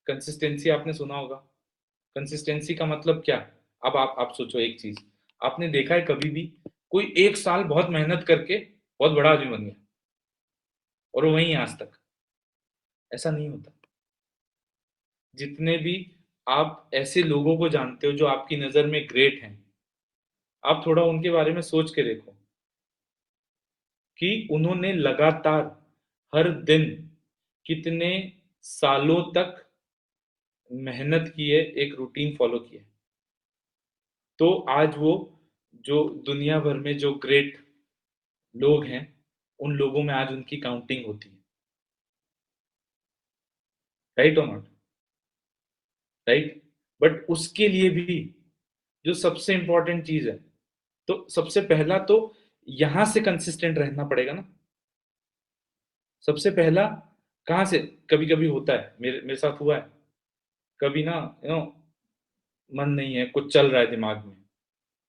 कंसिस्टेंसी आपने सुना होगा, कंसिस्टेंसी का मतलब क्या। अब आप सोचो एक चीज, आपने देखा है कभी भी कोई एक साल बहुत मेहनत करके बहुत बड़ा आदमी बन गया और वो वहीं है आज तक, ऐसा नहीं होता। जितने भी आप ऐसे लोगों को जानते हो जो आपकी नजर में ग्रेट हैं, आप थोड़ा उनके बारे में सोच के देखो कि उन्होंने लगातार हर दिन कितने सालों तक मेहनत की है, एक रूटीन फॉलो किया है। तो आज वो जो दुनिया भर में जो ग्रेट लोग हैं, उन लोगों में आज उनकी काउंटिंग होती है, राइट और नॉट, राइट। बट उसके लिए भी जो सबसे इंपॉर्टेंट चीज है, तो सबसे पहला तो यहां से कंसिस्टेंट रहना पड़ेगा ना। सबसे पहला कहाँ से, कभी कभी होता है, मेरे मेरे साथ हुआ है कभी ना, मन नहीं है, कुछ चल रहा है दिमाग में,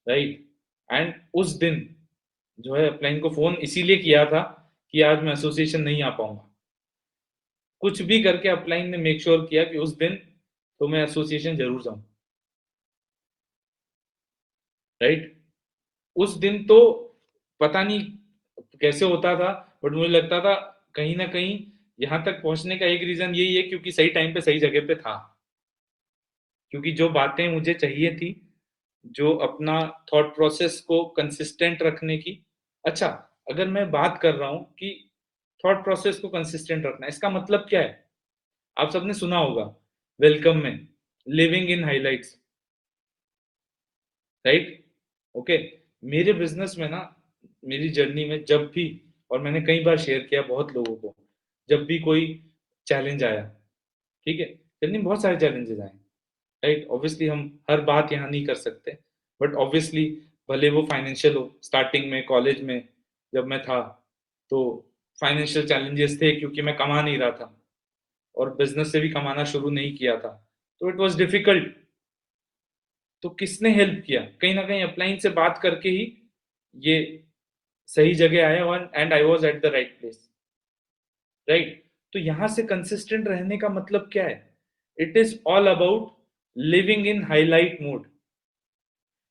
राइट। एंड उस दिन जो है अपलाइन को फोन इसीलिए किया था कि आज मैं एसोसिएशन नहीं आ पाऊंगा, कुछ भी करके अपलाइन ने मेक श्योर किया कि उस दिन तो मैं एसोसिएशन जरूर जाऊं, राइट। उस दिन तो पता नहीं कैसे होता था, बट मुझे लगता था कहीं ना कहीं यहां तक पहुंचने का एक रीजन यही है क्योंकि सही टाइम पे सही जगह पे था, क्योंकि जो बातें मुझे चाहिए थी, जो अपना थॉट प्रोसेस को कंसिस्टेंट रखने की। अच्छा, अगर मैं बात कर रहा हूं कि थॉट प्रोसेस को कंसिस्टेंट रखना, इसका मतलब क्या है? आप सबने सुना होगा वेलकम में, living in highlights, right? Okay. मेरे बिजनेस में ना, मेरी जर्नी में जब भी, और मैंने कई बार शेयर किया बहुत लोगों को, जब भी कोई चैलेंज आया, ठीक है, जर्नी में बहुत सारे चैलेंजेस आए, राइट? ऑब्वियसली हम हर बात यहाँ नहीं कर सकते, बट ऑब्वियसली भले वो फाइनेंशियल हो, स्टार्टिंग में कॉलेज में जब मैं था, तो फाइनेंशियल चैलेंजेस थे क्योंकि मैं कमा नहीं रहा था और बिजनेस से भी कमाना शुरू नहीं किया था, तो इट वाज डिफिकल्ट। तो किसने हेल्प किया? कहीं ना कहीं अपलाइन से बात करके ही ये सही जगह आया, और and I was at the right place, right? तो यहां से कंसिस्टेंट रहने का मतलब क्या है? It is all about living in highlight mode,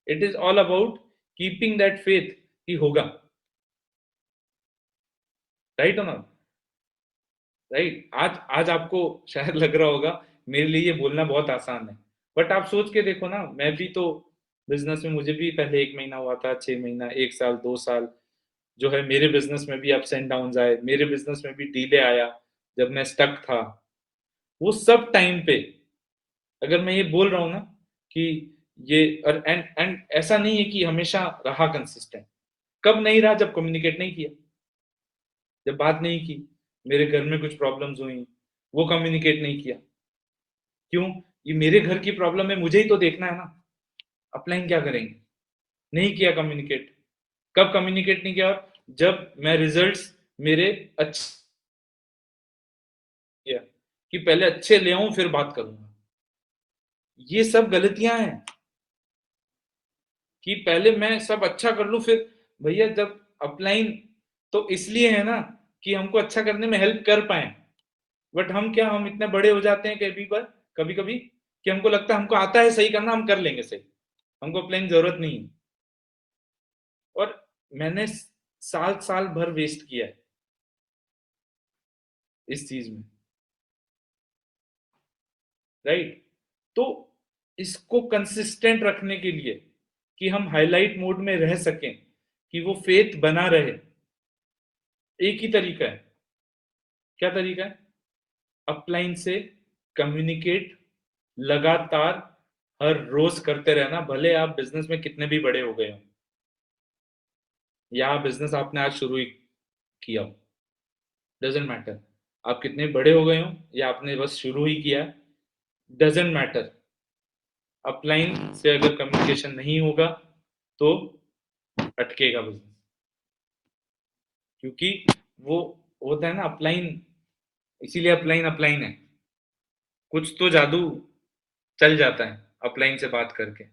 it is all about keeping that faith कि होगा, राइट और नॉट? राइट। आज आज आपको शायद लग रहा होगा मेरे लिए ये बोलना बहुत आसान है, बट आप सोच के देखो ना, मैं भी तो बिजनेस में, मुझे भी पहले 1 महीना हुआ था, 6 महीना, 1 साल, 2 साल, जो है मेरे बिजनेस में भी अप्स एंड डाउन आए, मेरे बिजनेस में भी डीले आया, जब मैं स्टक था, वो सब टाइम पे अगर मैं ये बोल रहा हूँ ना कि ये, एंड ऐसा नहीं है कि हमेशा रहा कंसिस्टेंट। कब नहीं रहा? जब कम्युनिकेट नहीं किया, जब बात नहीं की, मेरे घर में कुछ प्रॉब्लम्स हुई, वो कम्युनिकेट नहीं किया। क्यों? ये मेरे घर की प्रॉब्लम है, मुझे ही तो देखना है ना। अपलाइन क्या करेंगे? नहीं किया कम्युनिकेट। कब कम्युनिकेट नहीं किया? जब मैं रिजल्ट्स मेरे अच्छे किया, कि पहले अच्छे ले आऊं फिर बात करूंगा। ये सब गलतियां हैं कि पहले मैं सब अच्छा कर लूं फिर। भैया जब अपलाइन तो इसलिए है ना कि हमको अच्छा करने में हेल्प कर पाए, बट हम क्या, हम इतने बड़े हो जाते हैं कभी बार, कभी कभी, कि हमको लगता है हमको आता है सही करना, हम कर लेंगे सही, हमको अपलाइन जरूरत नहीं है। और मैंने साल साल भर वेस्ट किया है इस चीज में, राइट? तो इसको कंसिस्टेंट रखने के लिए, कि हम हाईलाइट मोड में रह सकें, कि वो फेथ बना रहे, एक ही तरीका है। क्या तरीका है? अपलाइन से कम्युनिकेट लगातार हर रोज करते रहना, भले आप बिजनेस में कितने भी बड़े हो गए हो, या बिजनेस आपने आज शुरू ही किया हो, डजेंट मैटर। आप कितने बड़े हो गए हो या आपने बस शुरू ही किया, डजेंट मैटर। अपलाइन से अगर कम्युनिकेशन नहीं होगा तो अटकेगा बिजनेस, क्योंकि वो होता है ना अपलाइन, इसीलिए अपलाइन अपलाइन है। कुछ तो जादू चल जाता है अपलाइन से बात करके,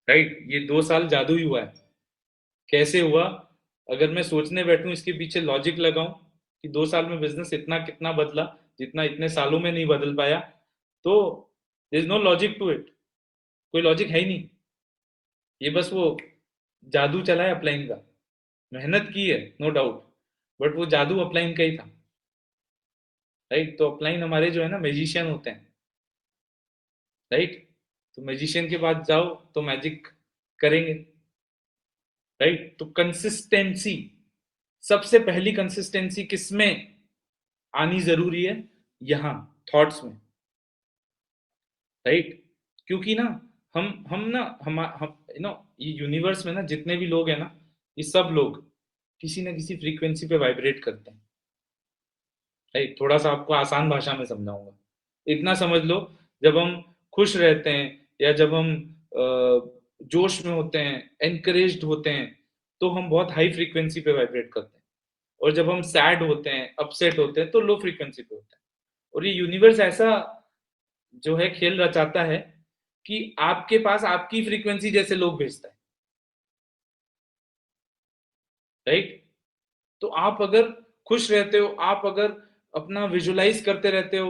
राइट? ये 2 साल जादू ही हुआ है। कैसे हुआ? अगर मैं सोचने बैठूं, इसके पीछे लॉजिक लगाऊं कि 2 साल में बिजनेस इतना कितना बदला, जितना इतने सालों में नहीं बदल पाया, तो there is no logic to it. कोई लॉजिक है ही नहीं। ये बस वो जादू चला है अपलाइन का। मेहनत की है, नो डाउट, बट वो जादू अपलाइन का ही था, राइट? तो अपलाइन हमारे जो है ना मैजिशियन होते हैं, राइट? तो मैजिशियन के पास जाओ तो मैजिक करेंगे, राइट? तो कंसिस्टेंसी, सबसे पहली कंसिस्टेंसी किसमें आनी जरूरी है? यहाँ, थॉट्स में, राइट? क्योंकि ना हम ना हम यू नो ये यूनिवर्स में ना जितने भी लोग हैं ना, ये सब लोग किसी ना किसी फ्रीक्वेंसी पे वाइब्रेट करते हैं, राइट? थोड़ा सा आपको आसान भाषा में समझाऊंगा, इतना समझ लो, जब हम खुश रहते हैं या जब हम जोश में होते हैं, एनकरेज्ड होते हैं, तो हम बहुत हाई फ्रीक्वेंसी पे वाइब्रेट करते हैं, और जब हम सैड होते हैं, अपसेट होते हैं, तो लो फ्रीक्वेंसी पे होते हैं। और ये यूनिवर्स ऐसा जो है खेल रचाता है कि आपके पास आपकी फ्रीक्वेंसी जैसे लोग भेजता है, राइट? तो आप अगर खुश रहते हो, आप अगर अपना विजुलाइज करते रहते हो,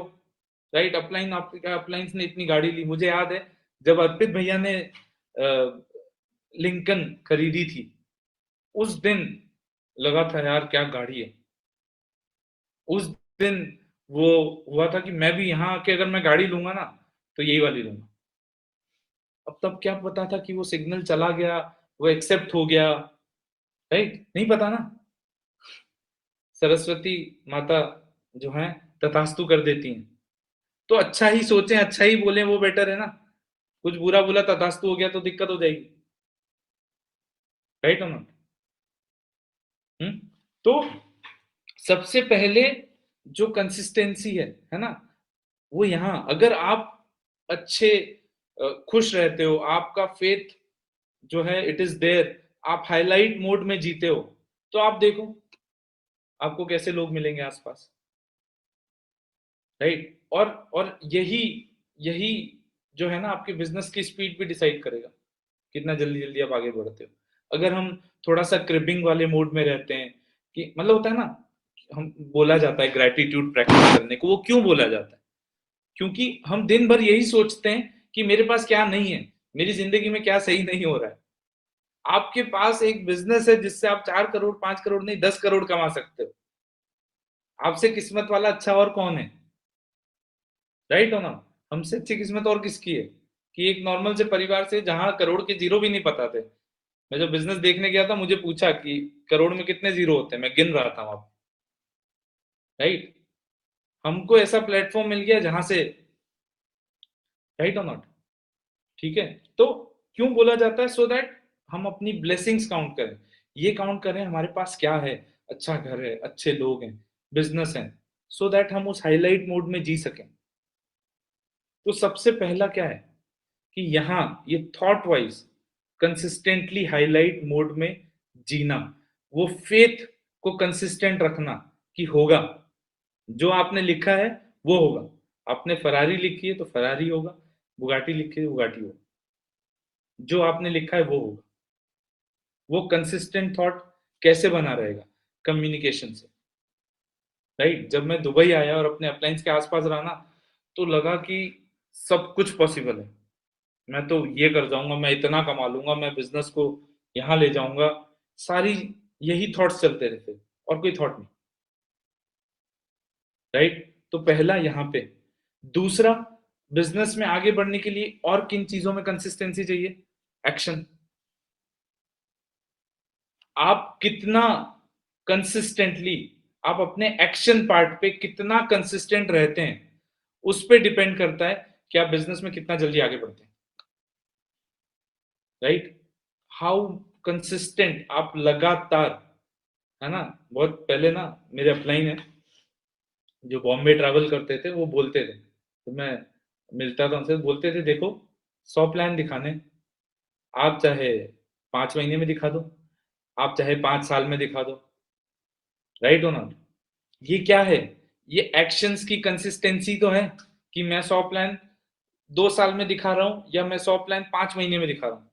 राइट? अपलाइन, आपके अपलाइंस ने इतनी गाड़ी ली, मुझे याद है जब अर्पित भैया ने लिंकन खरीदी थी, उस दिन लगा था यार क्या गाड़ी है। उस दिन वो हुआ था कि मैं भी यहाँ आके अगर मैं गाड़ी लूंगा ना, तो यही वाली लूंगा। अब तब क्या पता था कि वो सिग्नल चला गया, वो एक्सेप्ट हो गया, राइट? नहीं पता ना, सरस्वती माता जो है तथास्तु कर देती हैं। तो अच्छा ही सोचें, अच्छा ही बोलें, वो बेटर है ना। कुछ बुरा बोला तथास्तु हो गया तो दिक्कत हो जाएगी। राइट और नॉट? हम्म। तो सबसे पहले जो कंसिस्टेंसी है ना, वो यहाँ अगर आप अच्छे खुश रहते हो, आपका फेथ जो है इट इज देयर, आप हाईलाइट मोड में जीते हो, तो आप देखो आपको कैसे लोग मिलेंगे आसपास। राइट? और यही यही जो है ना आपके बिजनेस की स्पीड भी डिसाइड करेगा, कितना जल्दी जल्दी आप आगे बढ़ते हो। अगर हम थोड़ा सा क्रिबिंग वाले मोड में रहते हैं, कि मतलब होता है ना, हम बोला जाता है ग्रेटिट्यूड प्रैक्टिस करने को, वो क्यों बोला जाता है? क्योंकि हम दिन भर यही सोचते हैं कि मेरे पास क्या नहीं है, मेरी जिंदगी में क्या सही नहीं हो रहा है। आपके पास एक बिजनेस है जिससे आप 4 करोड़, 5 करोड़ नहीं, 10 करोड़ कमा सकते हो। आपसे किस्मत वाला अच्छा और कौन है? राइट हो ना? हमसे अच्छी किस्मत और किसकी है, कि एक नॉर्मल से परिवार से जहां करोड़ के जीरो भी नहीं पता थे। मैं जब बिजनेस देखने गया था, मुझे पूछा कि करोड़ में कितने जीरो होते हैं, मैं गिन रहा था वहां। राइट? हमको ऐसा प्लेटफॉर्म मिल गया जहां से, राइट और नॉट? ठीक है। तो क्यों बोला जाता है? सो दैट हम अपनी ब्लेसिंग्स काउंट करें, ये काउंट करें हमारे पास क्या है। अच्छा घर है, अच्छे लोग हैं, बिजनेस है, सो दैट हम उस हाईलाइट मोड में जी सकें। तो सबसे पहला क्या है कि यहाँ ये thought wise consistently highlight mode में जीना, वो फेथ को कंसिस्टेंट रखना कि होगा, जो आपने लिखा है वो होगा। आपने फरारी लिखी है तो फरारी होगा, बुगाटी लिखी है बुगाटी होगा, जो आपने लिखा है वो होगा। वो कंसिस्टेंट थॉट कैसे बना रहेगा? कम्युनिकेशन से। राइट? जब मैं दुबई आया और अपने अपलाइंस के आसपास रहा ना, तो लगा कि सब कुछ पॉसिबल है। मैं तो ये कर जाऊंगा, मैं इतना कमा लूंगा, मैं बिजनेस को यहाँ ले जाऊंगा। सारी यही थॉट्स चलते रहते, और कोई थॉट नहीं। राइट? तो पहला यहाँ पे। दूसरा, बिजनेस में आगे बढ़ने के लिए और किन चीजों में कंसिस्टेंसी चाहिए? एक्शन। आप कितना कंसिस्टेंटली, आप अपने एक्शन पार्ट पे कितना कंसिस्टेंट रहते हैं, उस पे डिपेंड करता है कि आप बिजनेस में कितना जल्दी आगे बढ़ते हैं। राइट? हाउ कंसिस्टेंट आप लगातार, है ना? बहुत पहले ना मेरे अपलाइन है जो बॉम्बे ट्रैवल करते थे, वो बोलते थे, तो मैं मिलता था उनसे, बोलते थे देखो 100 प्लान दिखाने, आप चाहे 5 महीने में दिखा दो, आप चाहे 5 साल में दिखा दो। राइट हो ना? ये क्या है? ये एक्शंस की कंसिस्टेंसी तो है, कि मैं 100 प्लान 2 साल में दिखा रहा हूं या मैं 100 प्लान 5 महीने में दिखा रहा हूं।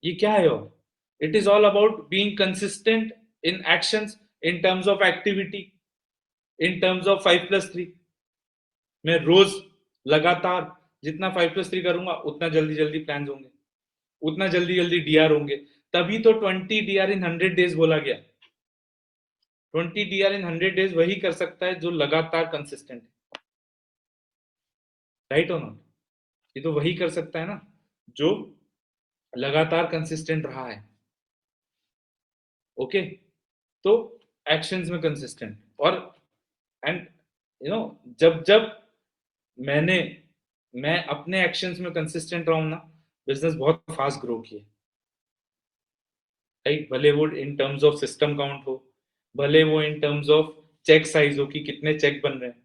ये क्या है? और it is all about being consistent in actions, in terms of activity, in terms of 5+3। मैं रोज लगातार जितना 5+3 करूंगा, उतना जल्दी जल्दी प्लान होंगे, उतना जल्दी जल्दी डीआर होंगे। तभी तो 20 डीआर इन 100 डेज बोला गया। 20 डीआर इन 100 डेज वही कर सकता है जो लगातार कंसिस्टेंट है। राइट और नॉट? ये तो वही कर सकता है ना जो लगातार कंसिस्टेंट रहा है। ओके? तो एक्शंस में कंसिस्टेंट, और एंड जब जब मैंने मैं अपने एक्शंस में कंसिस्टेंट रहा हूं ना, बिजनेस बहुत फास्ट ग्रो किया। राइट? भले वो in terms of system count हो, भले वो in terms of check size हो कि कितने चेक बन रहे हैं।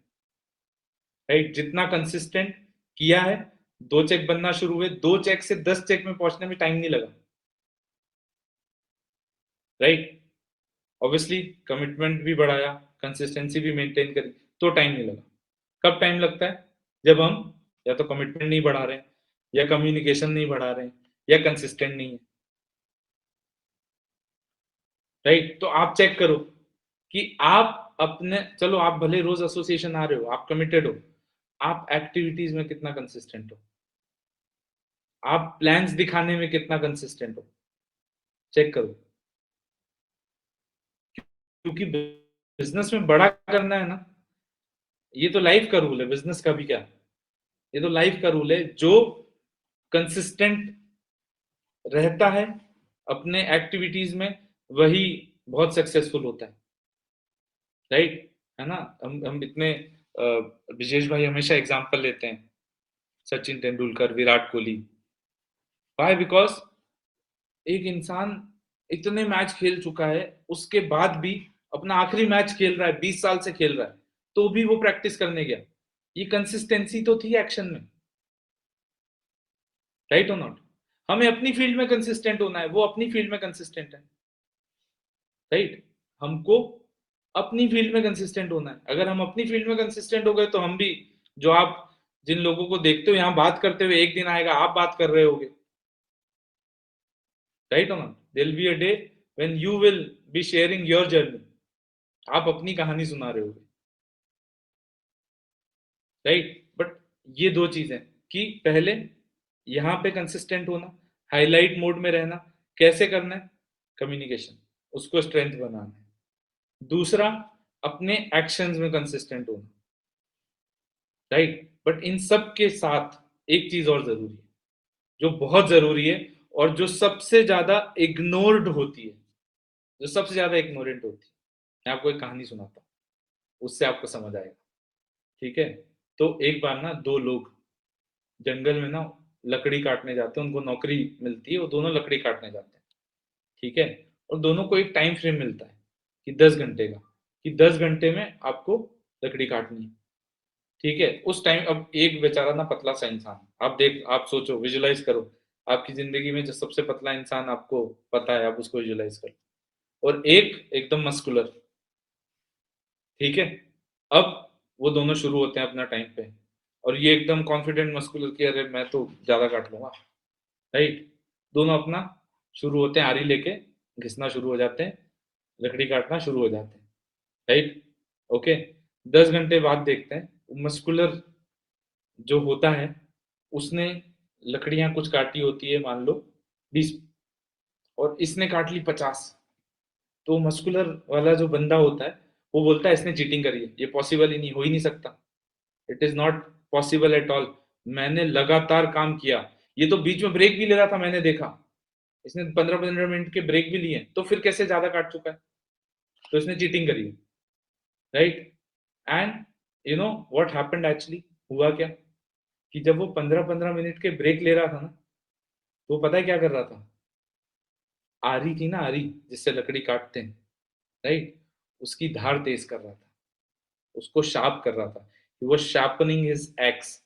राइट? जितना कंसिस्टेंट किया है, 2 चेक बनना शुरू हुए, 2 चेक से 10 चेक में पहुंचने में टाइम नहीं लगा। राइट? ऑब्वियसली कमिटमेंट भी बढ़ाया, कंसिस्टेंसी भी मेंटेन करी, तो टाइम नहीं लगा। कब टाइम लगता है? जब हम या तो कमिटमेंट नहीं बढ़ा रहे हैं, या कम्युनिकेशन नहीं बढ़ा रहे हैं, या कंसिस्टेंट नहीं है। राइट? तो आप चेक करो कि आप अपने, चलो आप भले रोज एसोसिएशन आ रहे हो, आप कमिटेड हो, आप एक्टिविटीज में कितना कंसिस्टेंट हो, आप प्लान्स दिखाने में कितना कंसिस्टेंट हो, चेक करो। क्योंकि बिजनेस में बड़ा करना है ना, ये तो लाइफ का रूल है, बिजनेस का भी क्या, ये तो लाइफ का रूल है। जो कंसिस्टेंट रहता है अपने एक्टिविटीज में, वही बहुत सक्सेसफुल होता है, राइट? है ना? हम इतने विशेष भाई हमेशा एग्जांपल लेते हैं, सचिन तेंदुलकर, विराट कोहली। व्हाई? बिकॉज एक इंसान इतने मैच खेल चुका है, उसके बाद भी अपना आखिरी मैच खेल रहा है, 20 साल से खेल रहा है, तो भी वो प्रैक्टिस करने गया। ये कंसिस्टेंसी तो थी एक्शन में, राइट और नॉट? हमें अपनी फील्ड में कंसिस्टेंट होना है, वो अपनी फील्ड में कंसिस्टेंट है, राइट? हमको अपनी फील्ड में कंसिस्टेंट होना है। अगर हम अपनी फील्ड में कंसिस्टेंट हो गए तो हम भी, जो आप जिन लोगों को देखते हो यहाँ बात करते हुए, एक दिन आएगा आप बात कर रहे होगे, राइट और not? There will be a day when you will be sharing your journey, आप अपनी कहानी सुना रहे होगे, राइट? बट ये दो चीजें, कि पहले यहाँ पे कंसिस्टेंट होना, हाईलाइट मोड में रहना। कैसे करना है? कम्युनिकेशन, उसको स्ट्रेंथ बनाना है। दूसरा, अपने एक्शंस में कंसिस्टेंट होना, राइट? बट इन सब के साथ एक चीज और जरूरी है, जो बहुत जरूरी है, और जो सबसे ज्यादा इग्नोर्ड होती है, जो सबसे ज्यादा इग्नोरेंट होती है। मैं आपको एक कहानी सुनाता हूँ, उससे आपको समझ आएगा, ठीक है? तो एक बार ना दो लोग जंगल में ना लकड़ी काटने जाते हैं, उनको नौकरी मिलती है, वो दोनों लकड़ी काटने जाते हैं, ठीक है? और दोनों को एक टाइम फ्रेम मिलता है कि 10 घंटे का, कि 10 घंटे में आपको लकड़ी काटनी है, ठीक है? उस टाइम, अब एक बेचारा ना पतला सा इंसान, आप सोचो, विजुलाइज करो, आपकी जिंदगी में जो सबसे पतला इंसान आपको पता है, आप उसको विजुलाइज करो, और एक एकदम मस्कुलर, ठीक है? अब वो दोनों शुरू होते हैं अपना टाइम पे, और ये एकदम कॉन्फिडेंट मस्कुलर कि अरे मैं तो ज्यादा काट लूंगा, राइट? दोनों अपना शुरू होते हैं, आरी लेके घिसना शुरू हो जाते हैं, लकड़ी काटना शुरू हो जाते हैं, राइट? ओके। 10 घंटे बाद देखते हैं मस्कुलर जो होता है, उसने लकड़ियां कुछ काटी होती है, मान लो 20, और इसने काट ली 50। तो मस्कुलर वाला जो बंदा होता है, वो बोलता है इसने चीटिंग करी है, ये पॉसिबल ही नहीं, हो ही नहीं सकता, it is not possible at all, मैंने लगातार काम किया, ये तो बीच में ब्रेक भी ले रहा था, मैंने देखा, इसने 15-15 मिनट के ब्रेक भी लिए, तो फिर कैसे ज्यादा काट चुका है? तो इसने चीटिंग करी है, right? And you know what happened actually, हुआ क्या, कि जब वो 15-15 मिनट के ब्रेक ले रहा था ना, तो पता है क्या कर रहा था? आरी थी ना, आरी जिससे लकड़ी काटते हैं, राइट? उसकी धार तेज कर रहा था, उसको शार्प कर रहा था, he was sharpening his ex,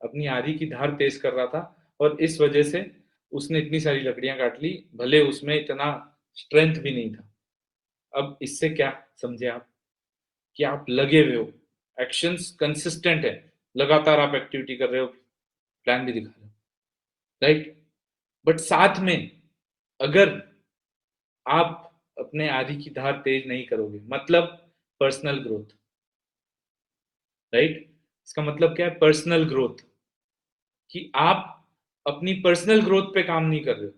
अपनी आरी की धार तेज कर रहा था, और इस वजह से उसने इतनी सारी लकड़ियां काट ली, भले उसमें इतना स्ट्रेंथ भी नहीं था। अब इससे क्या समझे आप? कि आप लगे हुए हो, एक्शंस कंसिस्टेंट है, लगातार आप एक्टिविटी कर रहे हो, प्लान भी दिखा रहे हो, राइट? बट साथ में, अगर आप अपने आदि की धार तेज नहीं करोगे, मतलब पर्सनल ग्रोथ, राइट? इसका मतलब क्या है? पर्सनल ग्रोथ, कि आप अपनी पर्सनल ग्रोथ पे काम नहीं कर रहे हो,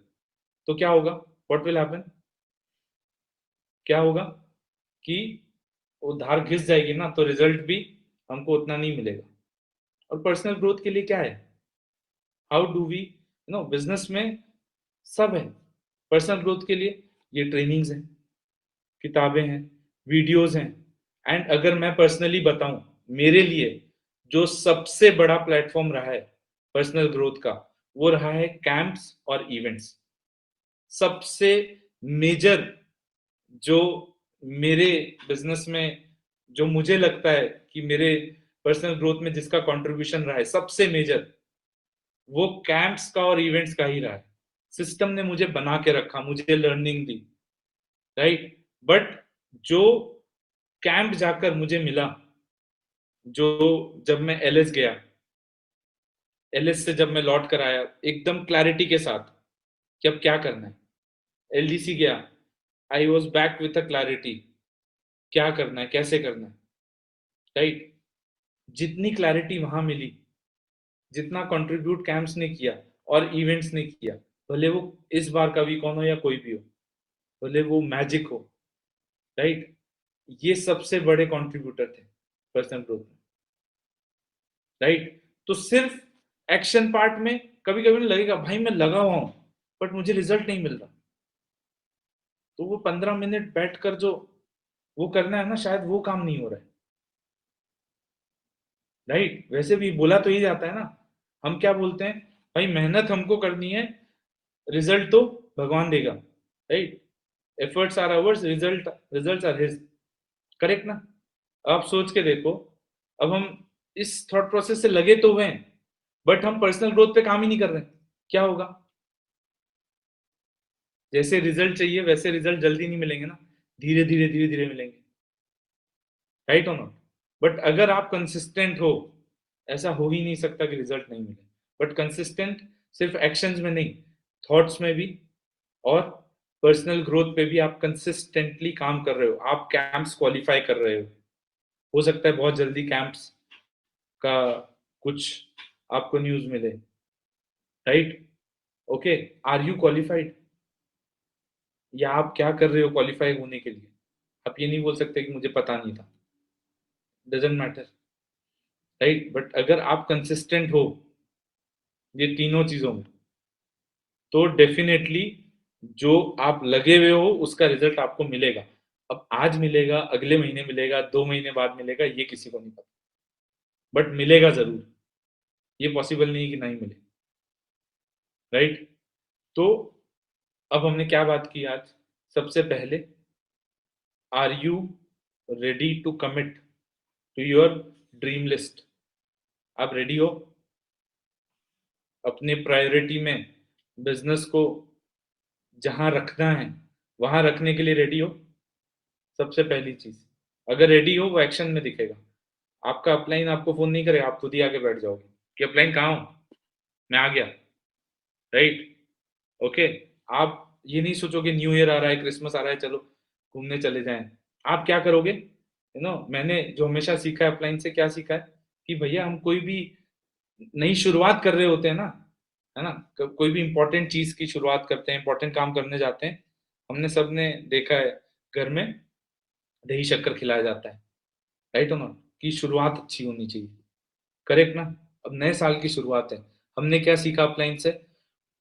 तो क्या होगा? What will happen? क्या होगा? कि वो धार घिस जाएगी ना, तो रिजल्ट भी हमको उतना नहीं मिलेगा। और पर्सनल ग्रोथ के लिए क्या है? हाउ डू वी, बिजनेस में सब है पर्सनल ग्रोथ के लिए। ये ट्रेनिंग्स हैं, किताबें हैं, वीडियोस हैं। एंड अगर मैं पर्सनली बताऊं, मेरे लिए जो सबसे बड़ा प्लेटफॉर्म रहा है पर्सनल ग्रोथ का, वो रहा है कैंप्स और इवेंट्स। सबसे मेजर, जो मेरे बिजनेस में, जो मुझे लगता है कि मेरे पर्सनल ग्रोथ में जिसका कंट्रीब्यूशन रहा है सबसे मेजर, वो कैंप्स का और इवेंट्स का ही रहा है। सिस्टम ने मुझे बना के रखा, मुझे लर्निंग दी, राइट? बट जो कैंप जाकर मुझे मिला, जो जब मैं एलएस गया, एलएस से जब मैं लौट कर आया एकदम क्लैरिटी के साथ कि अब क्या करना है, एलडीसी गया, I was back with a clarity, क्या करना है, कैसे करना है, राइट? जितनी क्लैरिटी वहां मिली, जितना कंट्रीब्यूट कैंप्स ने किया और इवेंट्स ने किया, भले वो इस बार का वीकॉन हो या कोई भी हो, भले वो मैजिक हो, राइट? ये सबसे बड़े कंट्रीब्यूटर थे पर्सनल ग्रोथ में, राइट? तो सिर्फ एक्शन पार्ट में कभी कभी लगेगा भाई मैं लगा हुआ हूं, बट मुझे रिजल्ट नहीं मिल रहा, तो वो 15 मिनट बैठकर जो वो करना है ना, शायद वो काम नहीं हो रहा है, राइट? वैसे भी बोला तो ही जाता है ना, हम क्या बोलते हैं, भाई मेहनत हमको करनी है, रिजल्ट तो भगवान देगा, right? Efforts are ours, results are his, correct ना? आप सोच के देखो, अब हम इस थॉट प्रोसेस से लगे तो हुए हैं, बट हम पर्सनल ग्रोथ पे काम ही नहीं कर रहे हैं, क्या होगा? जैसे रिजल्ट चाहिए वैसे रिजल्ट जल्दी नहीं मिलेंगे ना, धीरे धीरे धीरे धीरे मिलेंगे, राइट और नॉट? बट अगर आप कंसिस्टेंट हो, ऐसा हो ही नहीं सकता कि रिजल्ट नहीं मिले, बट कंसिस्टेंट सिर्फ एक्शंस में नहीं, थॉट्स में भी, और पर्सनल ग्रोथ पे भी आप कंसिस्टेंटली काम कर रहे हो, आप कैंप्स क्वालिफाई कर रहे हो सकता है बहुत जल्दी कैंप्स का कुछ आपको न्यूज मिले, right? Okay, are you qualified? या आप क्या कर रहे हो क्वालिफाई होने के लिए? आप ये नहीं बोल सकते कि मुझे पता नहीं था, डजेंट मैटर, राइट? बट अगर आप कंसिस्टेंट हो ये तीनों चीजों में, तो डेफिनेटली जो आप लगे हुए हो उसका रिजल्ट आपको मिलेगा। अब आज मिलेगा, अगले महीने मिलेगा, 2 महीने बाद मिलेगा, ये किसी को नहीं पता, बट मिलेगा जरूर, ये पॉसिबल नहीं है कि नहीं मिले, राइट? तो अब हमने क्या बात की आज? सबसे पहले, are you ready to commit to your dream list? आप रेडी हो अपने प्रायोरिटी में बिजनेस को जहां रखना है वहां रखने के लिए? रेडी हो? सबसे पहली चीज, अगर रेडी हो वो एक्शन में दिखेगा। आपका अपलाइन आपको फोन नहीं करेगा, आप खुद ही आके बैठ जाओगे कि अपलाइन कहाँ हो, मैं आ गया, राइट? ओके, आप ये नहीं सोचोगे न्यू ईयर आ रहा है, क्रिसमस आ रहा है, चलो घूमने चले जाएं। आप क्या करोगे? मैंने जो हमेशा सीखा है अपलाइन से, क्या सीखा है कि भैया हम कोई भी नई शुरुआत कर रहे होते हैं ना, है ना, कोई भी इंपॉर्टेंट चीज की शुरुआत करते हैं, इंपॉर्टेंट काम करने जाते हैं, हमने सबने देखा है घर में दही शक्कर खिलाया जाता है, राइट और नॉट? कि शुरुआत अच्छी होनी चाहिए, करेक्ट ना? अब नए साल की शुरुआत है, हमने क्या सीखा अपलाइन से?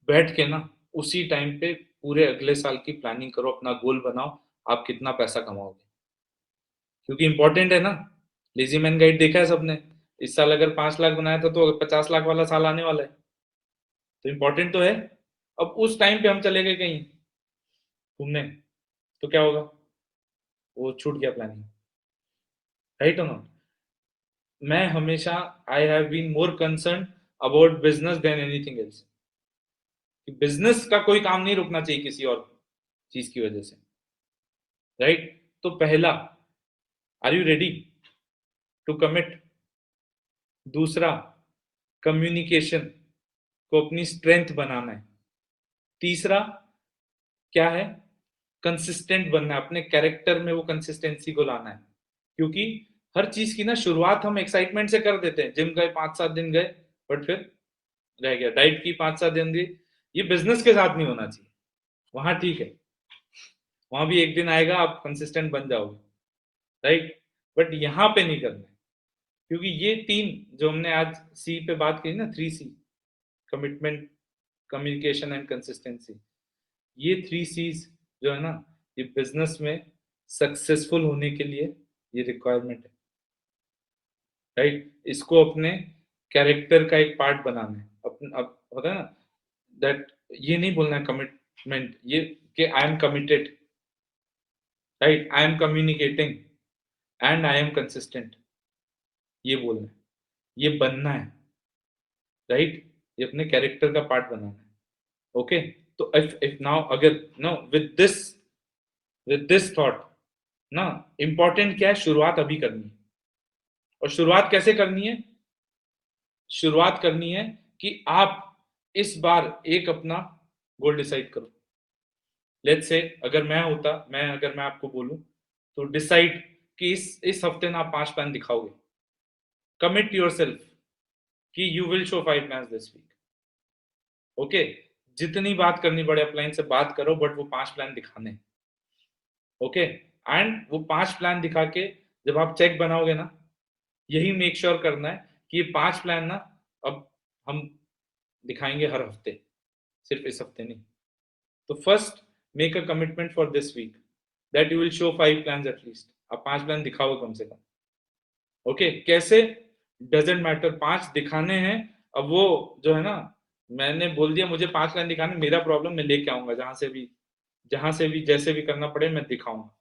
बैठ के ना उसी टाइम पे पूरे अगले साल की प्लानिंग करो, अपना गोल बनाओ, आप कितना पैसा कमाओगे, क्योंकि इंपॉर्टेंट है ना। लेजी मैन गाइड देखा है सबने, इस साल अगर 5 लाख बनाया था तो 50 लाख वाला साल आने वाला है, तो इंपॉर्टेंट तो है। अब उस टाइम पे हम चले गए कहीं घूमने, तो क्या होगा? वो छूट गया प्लानिंग, राइट और नॉट? मैं हमेशा, I have been more concern about business than anything else, कि बिजनेस का कोई काम नहीं रुकना चाहिए किसी और चीज की वजह से, राइट? तो पहला, are you ready to commit? दूसरा, कम्युनिकेशन को अपनी स्ट्रेंथ बनाना है। तीसरा क्या है? कंसिस्टेंट बनना है, अपने कैरेक्टर में वो कंसिस्टेंसी को लाना है, क्योंकि हर चीज की ना शुरुआत हम एक्साइटमेंट से कर देते हैं, जिम गए 5-7 दिन गए, बट फिर रह गया, डाइट की 5-7 दिन दी। ये बिजनेस के साथ नहीं होना चाहिए, वहां ठीक है, वहां भी एक दिन आएगा आप कंसिस्टेंट बन जाओगे, राइट? बट यहाँ पे नहीं करना है, क्योंकि ये तीन जो हमने आज सी पे बात की ना, 3C, commitment, communication and consistency, ये 3C's जो है ना, ये बिजनेस में सक्सेसफुल होने के लिए ये रिक्वायरमेंट है, राइट? इसको अपने कैरेक्टर का एक पार्ट बनाना है, अपन अब होता है ना दैट, ये नहीं बोलना है कमिटमेंट, ये कि I am committed, right, I am communicating and I M consistent, ये बोलना है, ये बनना है, राइट? ये अपने कैरेक्टर का पार्ट बनाना है, ओके? तो इफ नाउ, अगर नो, विद दिस थॉट ना, इंपॉर्टेंट क्या है? शुरुआत अभी करनी है। और शुरुआत कैसे करनी है? शुरुआत करनी है कि आप इस बार एक अपना गोल डिसाइड करो। लेट्स से अगर मैं आपको बोलूं, तो डिसाइड कि इस हफ्ते ना आप 5 प्लान दिखाओगे, कमिट योर सेल्फ कि you will show 5 plan this week, okay? जितनी बात करनी पड़े अपलाइन से बात करो, बट वो 5 प्लान दिखाने, ओके? एंड वो 5 प्लान दिखा के जब आप चेक बनाओगे ना, यही मेक श्योर करना है कि ये 5 प्लान ना अब हम दिखाएंगे हर हफ्ते, सिर्फ इस हफ्ते नहीं। तो first make a commitment for this week that you will show 5 plans at least. आप 5 प्लान दिखाओ कम से कम। ओके, कैसे? डजेंट मैटर, 5 दिखाने हैं। अब वो जो है ना, मैंने बोल दिया मुझे 5 प्लान दिखाने, मेरा प्रॉब्लम, मैं लेके आऊंगा जहां से भी जैसे भी करना पड़े मैं दिखाऊंगा।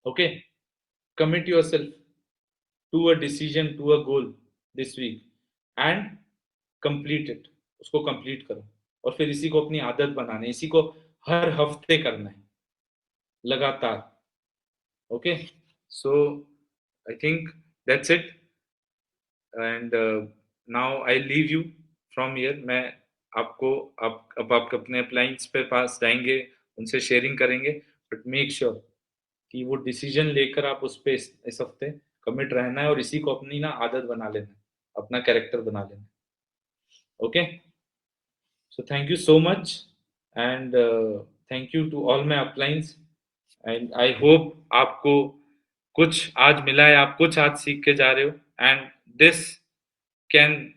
Okay, commit yourself to a decision, to a goal this week and complete it। उसको कंप्लीट करो और फिर इसी को अपनी आदत बनाना है, इसी को हर हफ्ते करना है, लगातार। Okay, so I think that's it and now I leave you from here. मैं आपको अब आप अपने अप्लाइंस पे पास जाएंगे, उनसे शेयरिंग करेंगे, बट मेक श्योर कि वो डिसीजन लेकर आप उस पे इस हफ्ते कमिट रहना है और इसी को अपनी ना आदत बना लेना है, अपना कैरेक्टर बना लेना है। Okay, so thank you so much and thank you to all my uplines and I hope आपको कुछ आज मिला है, आप कुछ आज सीख के जा रहे हो and this can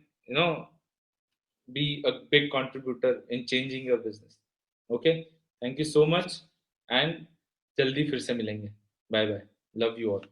be a big contributor in changing your business। okay, thank you so much and जल्दी फिर से मिलेंगे। Bye bye, love you all.